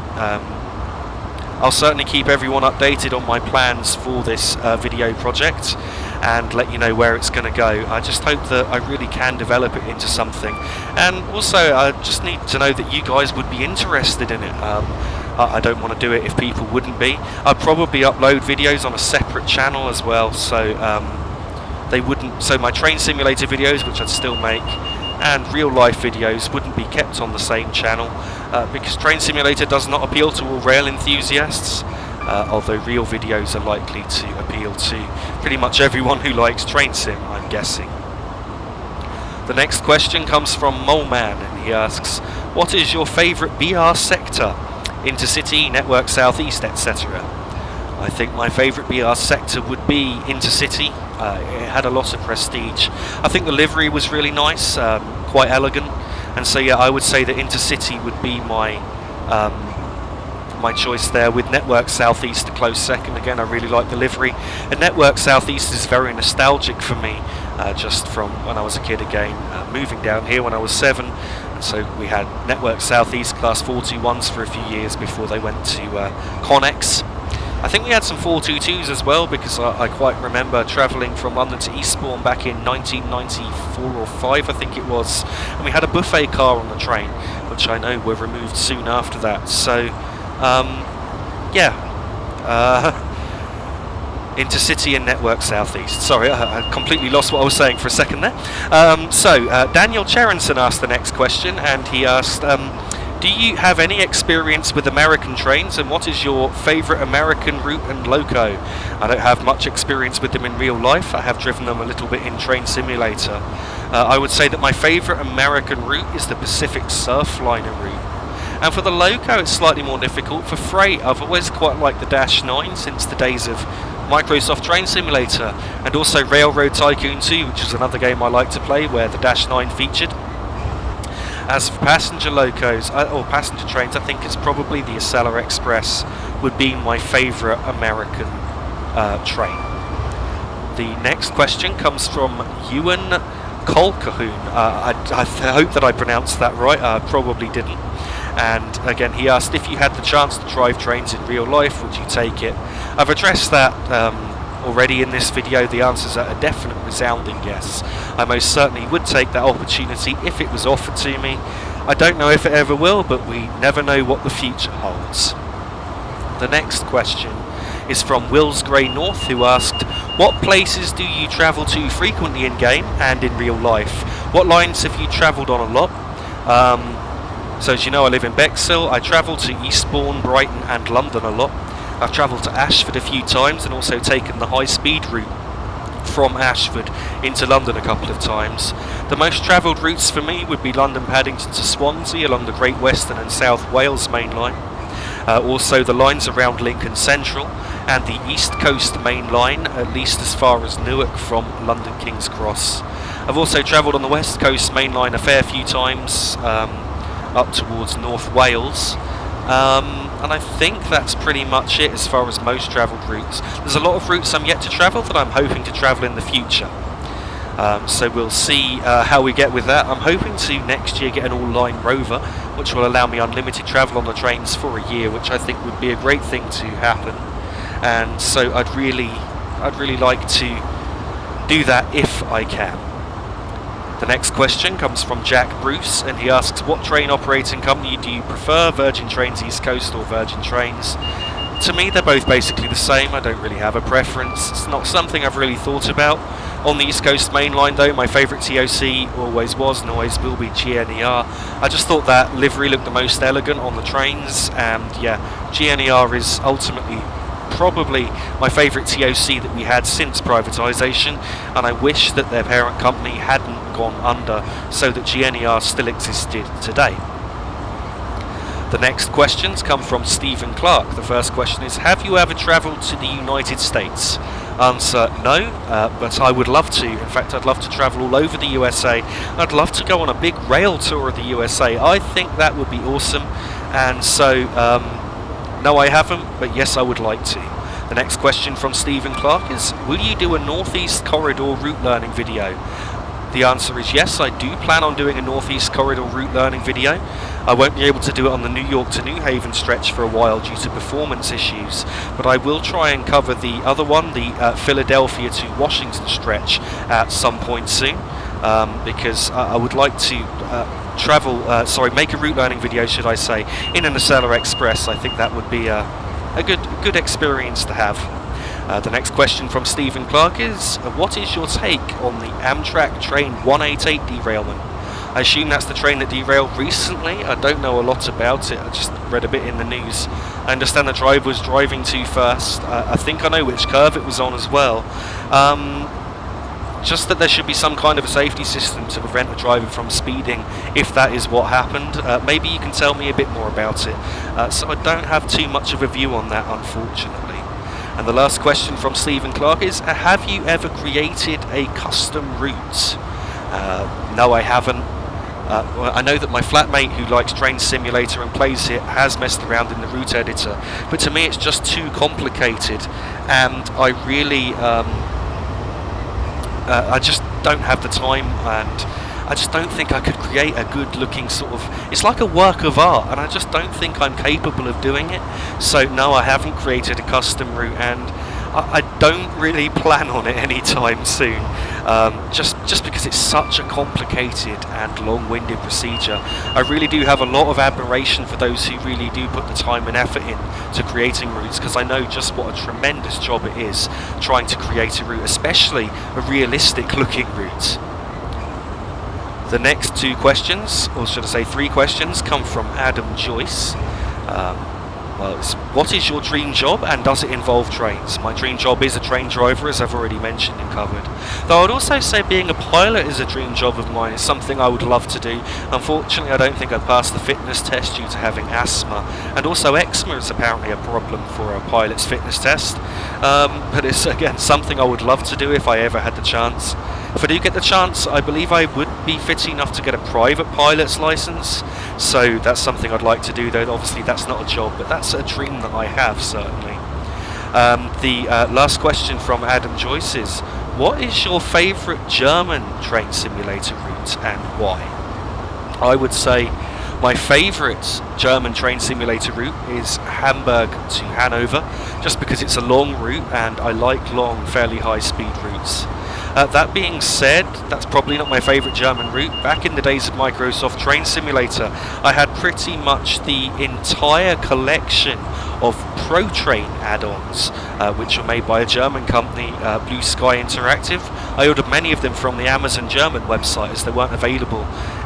I'll certainly keep everyone updated on my plans for this video project and let you know where it's going to go. I just hope that I really can develop it into something, and also I just need to know that you guys would be interested in it. I don't want to do it if people wouldn't be. I'd probably upload videos on a separate channel as well, so they wouldn't. So my train simulator videos, which I'd still make, and real life videos wouldn't be kept on the same channel because Train Simulator does not appeal to all rail enthusiasts, although real videos are likely to appeal to pretty much everyone who likes Train Sim, I'm guessing. The next question comes from Moleman, and he asks, what is your favourite BR sector? Intercity, Network Southeast, etc. I think my favourite BR sector would be Intercity. It had a lot of prestige. I think the livery was really nice, quite elegant, and so yeah, I would say that Intercity would be my my choice there, with Network Southeast a close second. Again, I really like the livery, and Network Southeast is very nostalgic for me, just from when I was a kid again, moving down here when I was 7, and so we had Network Southeast Class 421s for a few years before they went to Connex. I think we had some 422s as well, because I quite remember travelling from London to Eastbourne back in 1994 or 5, I think it was, and we had a buffet car on the train, which I know were removed soon after that. So Intercity and Network Southeast. Sorry, I completely lost what I was saying for a second there. Daniel Cherenson asked the next question, and he asked, do you have any experience with American trains, and what is your favourite American route and loco? I don't have much experience with them in real life. I have driven them a little bit in Train Simulator. I would say that my favourite American route is the Pacific Surfliner route. And for the loco, it's slightly more difficult. For freight, I've always quite liked the Dash 9 since the days of Microsoft Train Simulator, and also Railroad Tycoon 2, which is another game I like to play where the Dash 9 featured. As for passenger locos, or passenger trains, I think it's probably the Acela Express would be my favourite American train. The next question comes from Ewan Colquhoun. I hope that I pronounced that right, I probably didn't. And again, he asked, if you had the chance to drive trains in real life, would you take it? I've addressed that already in this video. The answer's a definite resounding yes. I most certainly would take that opportunity if it was offered to me. I don't know if it ever will, but we never know what the future holds. The next question is from Wills Grey North, who asked, what places do you travel to frequently in game and in real life? What lines have you travelled on a lot? So as you know, I live in Bexhill. I travel to Eastbourne, Brighton and London a lot. I've travelled to Ashford a few times, and also taken the high-speed route from Ashford into London a couple of times. The most travelled routes for me would be London Paddington to Swansea along the Great Western and South Wales main line. Also the lines around Lincoln Central, and the East Coast main line, at least as far as Newark from London King's Cross. I've also travelled on the West Coast main line a fair few times, up towards North Wales, and I think that's pretty much it as far as most travelled routes. There's a lot of routes I'm yet to travel that I'm hoping to travel in the future, so we'll see how we get with that. I'm hoping to next year get an all-line Rover, which will allow me unlimited travel on the trains for a year, which I think would be a great thing to happen, and so I'd really like to do that if I can. The next question comes from Jack Bruce, and he asks, what train operating company do you prefer, Virgin Trains East Coast or Virgin Trains? To me, they're both basically the same. I don't really have a preference. It's not something I've really thought about. On the East Coast main line though, my favourite TOC always was and always will be GNER. I just thought that livery looked the most elegant on the trains, and yeah, GNER is ultimately probably my favourite TOC that we had since privatisation, and I wish that their parent company hadn't gone under so that GNER still existed today. The next questions come from Stephen Clark. The first question is, have you ever travelled to the United States? Answer, no, but I would love to. In fact, I'd love to travel all over the USA. I'd love to go on a big rail tour of the USA. I think that would be awesome, and so no, I haven't, but yes, I would like to. The next question from Stephen Clark is, will you do a Northeast Corridor route learning video? The answer is yes, I do plan on doing a Northeast Corridor route learning video. I won't be able to do it on the New York to New Haven stretch for a while due to performance issues, but I will try and cover the other one, the Philadelphia to Washington stretch, at some point soon, because I would like to make a route learning video, should I say, in an Acela Express. I think that would be a good experience to have. The next question from Stephen Clark is, what is your take on the Amtrak Train 188 derailment? I assume that's the train that derailed recently. I don't know a lot about it. I just read a bit in the news. I understand the driver was driving too fast. I think I know which curve it was on as well. Just that there should be some kind of a safety system to prevent a driver from speeding if that is what happened. Maybe you can tell me a bit more about it. So I don't have too much of a view on that, unfortunately. And the last question from Stephen Clark is, have you ever created a custom route? No, I haven't. Well, I know that my flatmate who likes Train Simulator and plays it has messed around in the route editor, but to me it's just too complicated, and I really I just don't have the time, and I just don't think I could create a good looking sort of, it's like a work of art, and I just don't think I'm capable of doing it. So no, I haven't created a custom route, and I don't really plan on it anytime soon, just because it's such a complicated and long-winded procedure. I really do have a lot of admiration for those who really do put the time and effort in to creating routes, because I know just what a tremendous job it is trying to create a route, especially a realistic looking route. The next two questions, or should I say 3 questions, come from Adam Joyce. Well, it's, what is your dream job, and does it involve trains? My dream job is a train driver, as I've already mentioned and covered. Though I'd also say being a pilot is a dream job of mine. It's something I would love to do. Unfortunately, I don't think I'd pass the fitness test due to having asthma, and also eczema is apparently a problem for a pilot's fitness test. But it's, again, something I would love to do if I ever had the chance. If I do get the chance, I believe I would be fit enough to get a private pilot's license, so that's something I'd like to do, though obviously that's not a job, but that's a dream that I have, certainly. The last question from Adam Joyce is, what is your favourite German train simulator route and why? I would say my favourite German train simulator route is Hamburg to Hanover, just because it's a long route and I like long, fairly high speed routes. That being said, that's probably not my favourite German route. Back in the days of Microsoft Train Simulator, I had pretty much the entire collection of ProTrain add-ons, which were made by a German company, Blue Sky Interactive. I ordered many of them from the Amazon German website, as they weren't available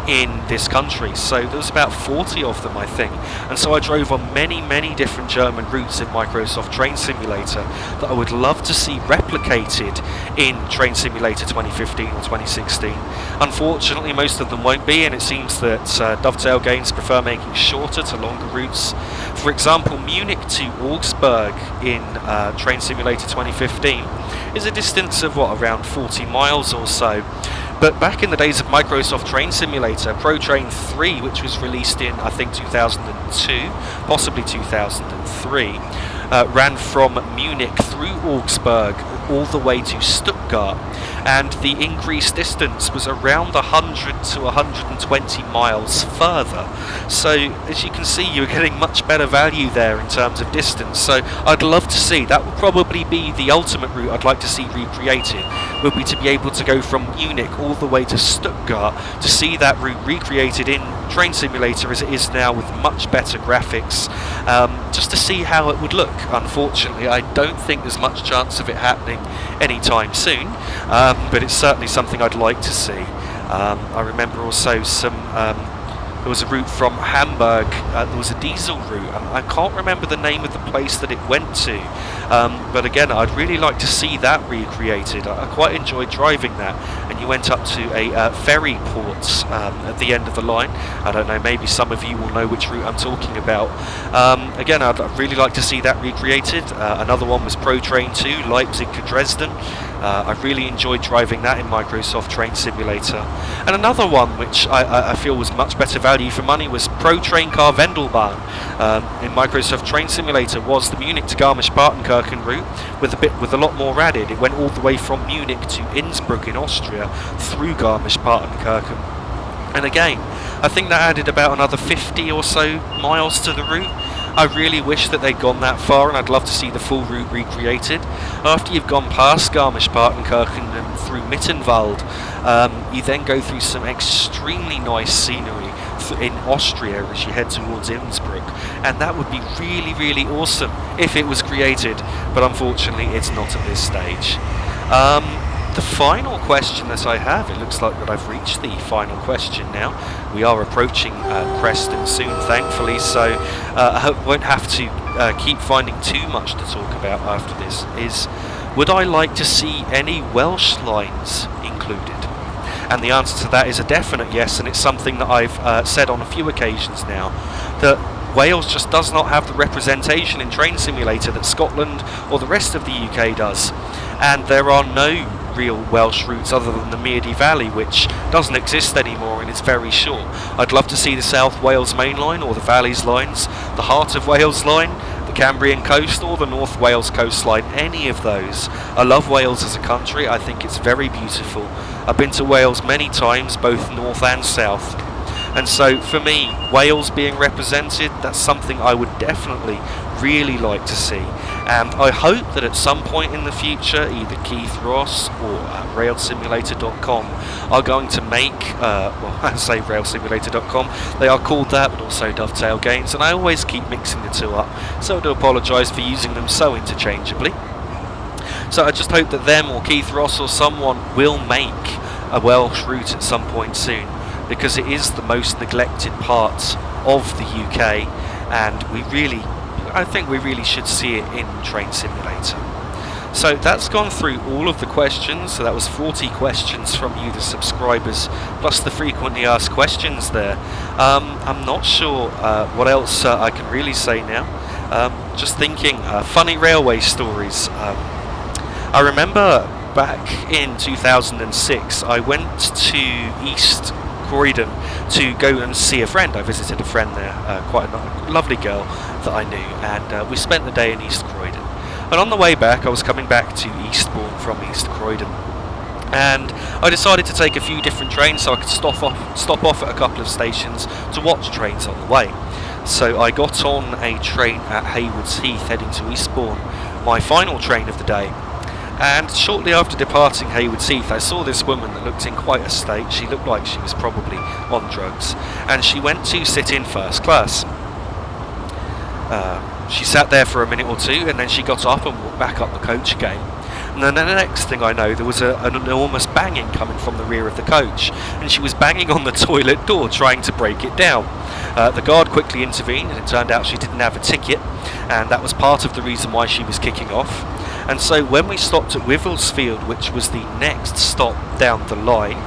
in this country, so there was about 40 of them, I think, and so I drove on many different German routes in Microsoft Train Simulator that I would love to see replicated in Train Simulator 2015 or 2016. Unfortunately, most of them won't be, and it seems that Dovetail Games prefer making shorter to longer routes. For example, Munich to Augsburg in Train Simulator 2015 is a distance of around 40 miles or so. But back in the days of Microsoft Train Simulator, ProTrain 3, which was released in, I think, 2002, possibly 2003, ran from Munich through Augsburg all the way to Stuttgart, and the increased distance was around 100 to 120 miles further. So as you can see, you're getting much better value there in terms of distance. So I'd love to see, that would probably be the ultimate route I'd like to see recreated, would be to be able to go from Munich all the way to Stuttgart, to see that route recreated in Train Simulator as it is now with much better graphics, just to see how it would look. Unfortunately, I don't think there's much chance of it happening anytime soon, but it's certainly something I'd like to see. I remember also there was a route from Hamburg, there was a diesel route, and I can't remember the name of the place that it went to, but again, I'd really like to see that recreated. I quite enjoyed driving that, and you went up to a ferry port at the end of the line. I don't know, maybe some of you will know which route I'm talking about. Again, I'd really like to see that recreated. Another one was ProTrain 2, Leipzig to Dresden. I really enjoyed driving that in Microsoft Train Simulator. And another one which I feel was much better value for money was ProTrain Karwendelbahn in Microsoft Train Simulator, was the Munich to Garmisch-Partenkirchen route with a lot more added. It went all the way from Munich to Innsbruck in Austria through Garmisch-Partenkirchen. And again, I think that added about another 50 or so miles to the route. I really wish that they'd gone that far, and I'd love to see the full route recreated. After you've gone past Garmisch-Partenkirchen and through Mittenwald, you then go through some extremely nice scenery in Austria as you head towards Innsbruck, and that would be really awesome if it was created, but unfortunately it's not at this stage. The final question that I have, it looks like that I've reached the final question now. We are approaching Preston soon, thankfully, so I won't have to keep finding too much to talk about after this, is would I like to see any Welsh lines included? And the answer to that is a definite yes, and it's something that I've said on a few occasions now, that Wales just does not have the representation in Train Simulator that Scotland or the rest of the UK does, and there are no real Welsh routes other than the Meardy Valley, which doesn't exist anymore and is very short. I'd love to see the South Wales Main Line or the Valleys lines, the Heart of Wales line, the Cambrian Coast or the North Wales coastline, any of those. I love Wales as a country, I think it's very beautiful. I've been to Wales many times, both north and south. And so for me, Wales being represented, that's something I would definitely really like to see. And I hope that at some point in the future, either Keith Ross or railsimulator.com are going to make, well, I say railsimulator.com, they are called that, but also Dovetail Games, and I always keep mixing the two up, so I do apologise for using them so interchangeably. So I just hope that them or Keith Ross or someone will make a Welsh route at some point soon, because it is the most neglected part of the UK, and I think we really should see it in Train Simulator. So that's gone through all of the questions, so that was 40 questions from you, the subscribers, plus the frequently asked questions there. I'm not sure what else I can really say now. Just thinking, funny railway stories. I remember back in 2006, I went to East Croydon to go and see a friend. I visited a friend there, quite a lovely girl that I knew, and we spent the day in East Croydon. And on the way back, I was coming back to Eastbourne from East Croydon, and I decided to take a few different trains so I could stop off at a couple of stations to watch trains on the way. So I got on a train at Haywards Heath heading to Eastbourne, my final train of the day. And shortly after departing Haywards Heath, I saw this woman that looked in quite a state. She looked like she was probably on drugs, and she went to sit in first class. She sat there for a minute or two, and then she got up and walked back up the coach again. And then the next thing I know, there was an enormous banging coming from the rear of the coach, and she was banging on the toilet door trying to break it down. The guard quickly intervened, and it turned out she didn't have a ticket, and that was part of the reason why she was kicking off. And so when we stopped at Wivelsfield, which was the next stop down the line,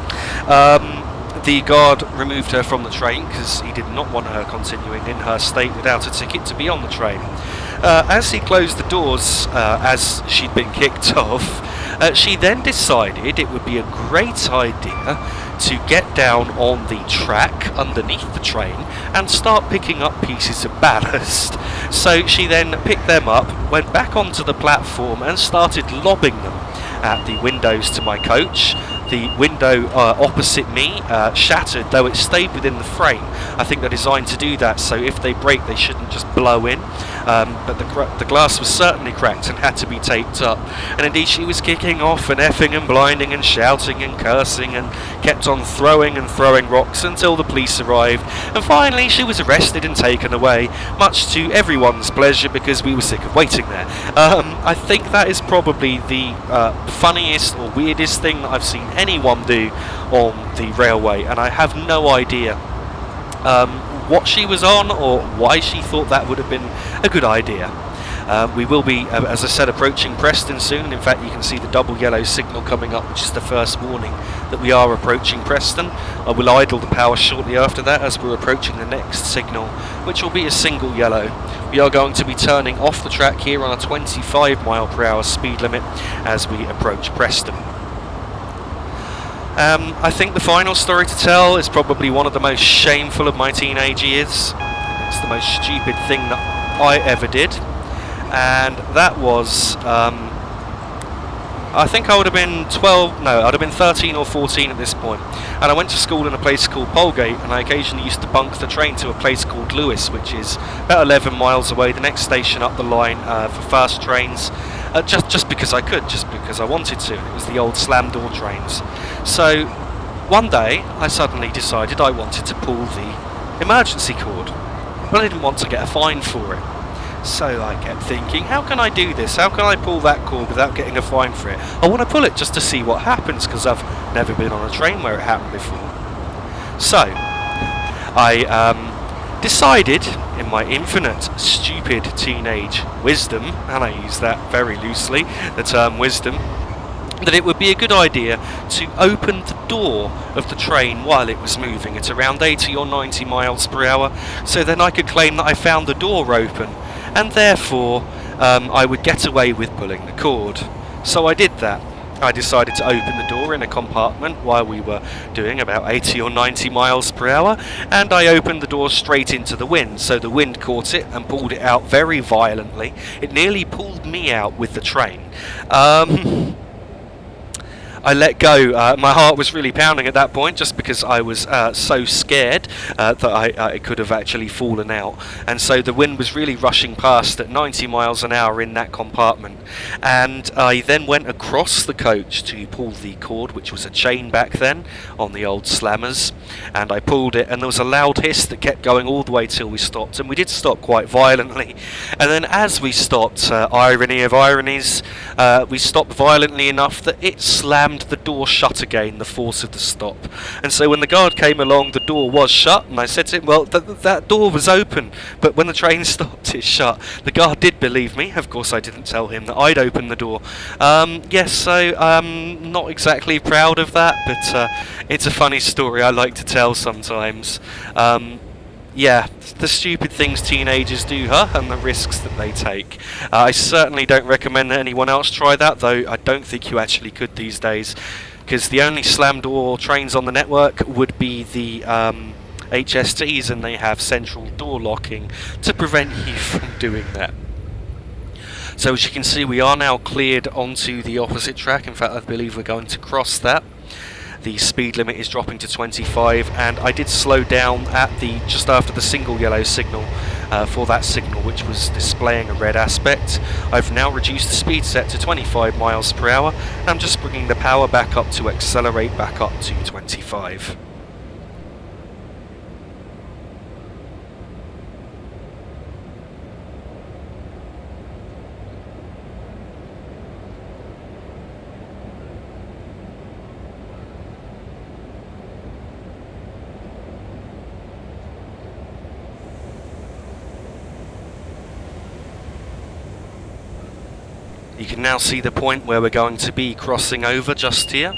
the guard removed her from the train because he did not want her continuing in her state without a ticket to be on the train. As he closed the doors, as she'd been kicked off, she then decided it would be a great idea to get down on the track underneath the train and start picking up pieces of ballast. So she then picked them up, went back onto the platform and started lobbing them at the windows to my coach. The window opposite me shattered, though it stayed within the frame. I think they're designed to do that, so if they break they shouldn't just blow in. But the glass was certainly cracked and had to be taped up. And indeed she was kicking off and effing and blinding and shouting and cursing and kept on throwing rocks until the police arrived. And finally she was arrested and taken away, much to everyone's pleasure because we were sick of waiting there. I think that is probably the funniest or weirdest thing that I've seen anyone do on the railway, and I have no idea what she was on or why she thought that would have been a good idea. We will be, as I said, approaching Preston soon. In fact, you can see the double yellow signal coming up, which is the first warning that we are approaching Preston. I will idle the power shortly after that as we're approaching the next signal, which will be a single yellow. We are going to be turning off the track here on a 25 mph speed limit as we approach Preston. I think the final story to tell is probably one of the most shameful of my teenage years. It's the most stupid thing that I ever did, and that was I think I would have been 13 or 14 at this point, and I went to school in a place called Polegate, and I occasionally used to bunk the train to a place called Lewis, which is about 11 miles away, the next station up the line for fast trains. Just because I could, just because I wanted to. It was the old slam door trains. So one day I suddenly decided I wanted to pull the emergency cord, but I didn't want to get a fine for it. So I kept thinking, how can I do this? How can I pull that cord without getting a fine for it? I want to pull it just to see what happens, because I've never been on a train where it happened before. So I decided, in my infinite stupid teenage wisdom, and I use that very loosely, the term wisdom, that it would be a good idea to open the door of the train while it was moving at around 80 or 90 miles per hour, so then I could claim that I found the door open, and therefore I would get away with pulling the cord. So I did that. I decided to open the door in a compartment while we were doing about 80 or 90 miles per hour, and I opened the door straight into the wind, so the wind caught it and pulled it out very violently. It nearly pulled me out with the train. I let go. My heart was really pounding at that point, just because I was so scared that I could have actually fallen out. And so the wind was really rushing past at 90 miles an hour in that compartment. And I then went across the coach to pull the cord, which was a chain back then on the old slammers. And I pulled it, and there was a loud hiss that kept going all the way till we stopped. And we did stop quite violently. And then as we stopped, irony of ironies, we stopped violently enough that it slammed the door shut again, the force of the stop. And so when the guard came along, the door was shut, and I said to him, well, that door was open, but when the train stopped, it shut. The guard did believe me. Of course I didn't tell him that I'd opened the door. Yes, so not exactly proud of that, but it's a funny story I like to tell sometimes. Yeah, the stupid things teenagers do, and the risks that they take. I certainly don't recommend that anyone else try that, though I don't think you actually could these days, because the only slam door trains on the network would be the HSTs, and they have central door locking to prevent you from doing that. So as you can see, we are now cleared onto the opposite track. In fact, I believe we're going to cross that. The speed limit is dropping to 25, and I did slow down at just after the single yellow signal for that signal, which was displaying a red aspect. I've now reduced the speed set to 25 miles per hour, and I'm just bringing the power back up to accelerate back up to 25. You can now see the point where we're going to be crossing over just here.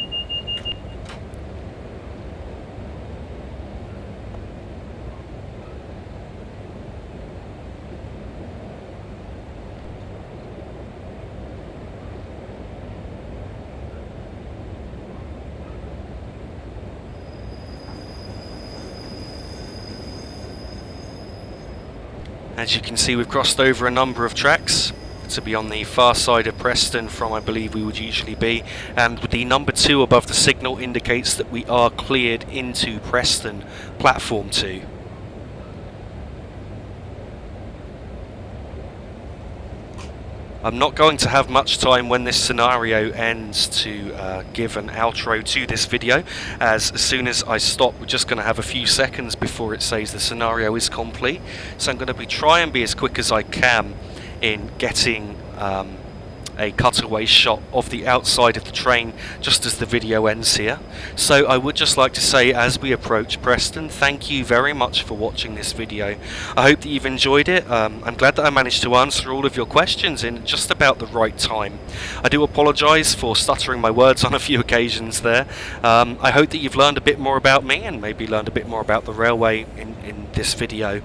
As you can see, we've crossed over a number of tracks to be on the far side of Preston from, I believe, we would usually be, and the number 2 above the signal indicates that we are cleared into Preston platform 2. I'm not going to have much time when this scenario ends to give an outro to this video, as soon as I stop we're just going to have a few seconds before it says the scenario is complete. So I'm going to try and be as quick as I can in getting a cutaway shot of the outside of the train just as the video ends here. So I would just like to say, as we approach Preston, thank you very much for watching this video. I hope that you've enjoyed it. I'm glad that I managed to answer all of your questions in just about the right time. I do apologise for stuttering my words on a few occasions there. I hope that you've learned a bit more about me, and maybe learned a bit more about the railway in this video.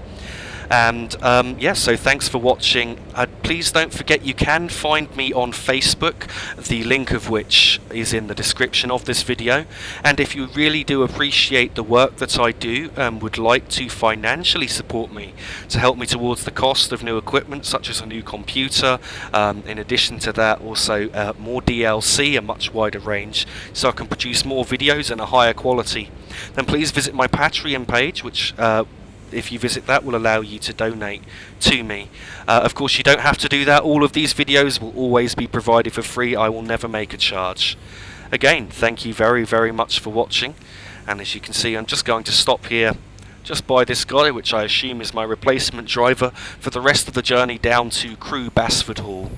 And yeah, so thanks for watching. Please don't forget you can find me on Facebook, the link of which is in the description of this video. And if you really do appreciate the work that I do and would like to financially support me to help me towards the cost of new equipment such as a new computer, in addition to that also more DLC, a much wider range, so I can produce more videos and a higher quality, then please visit my Patreon page, which if you visit that will allow you to donate to me. Of course you don't have to do that. All of these videos will always be provided for free. I will never make a charge. Again, thank you very, very much for watching, and as you can see I'm just going to stop here just by this guy, which I assume is my replacement driver for the rest of the journey down to Crewe Basford Hall.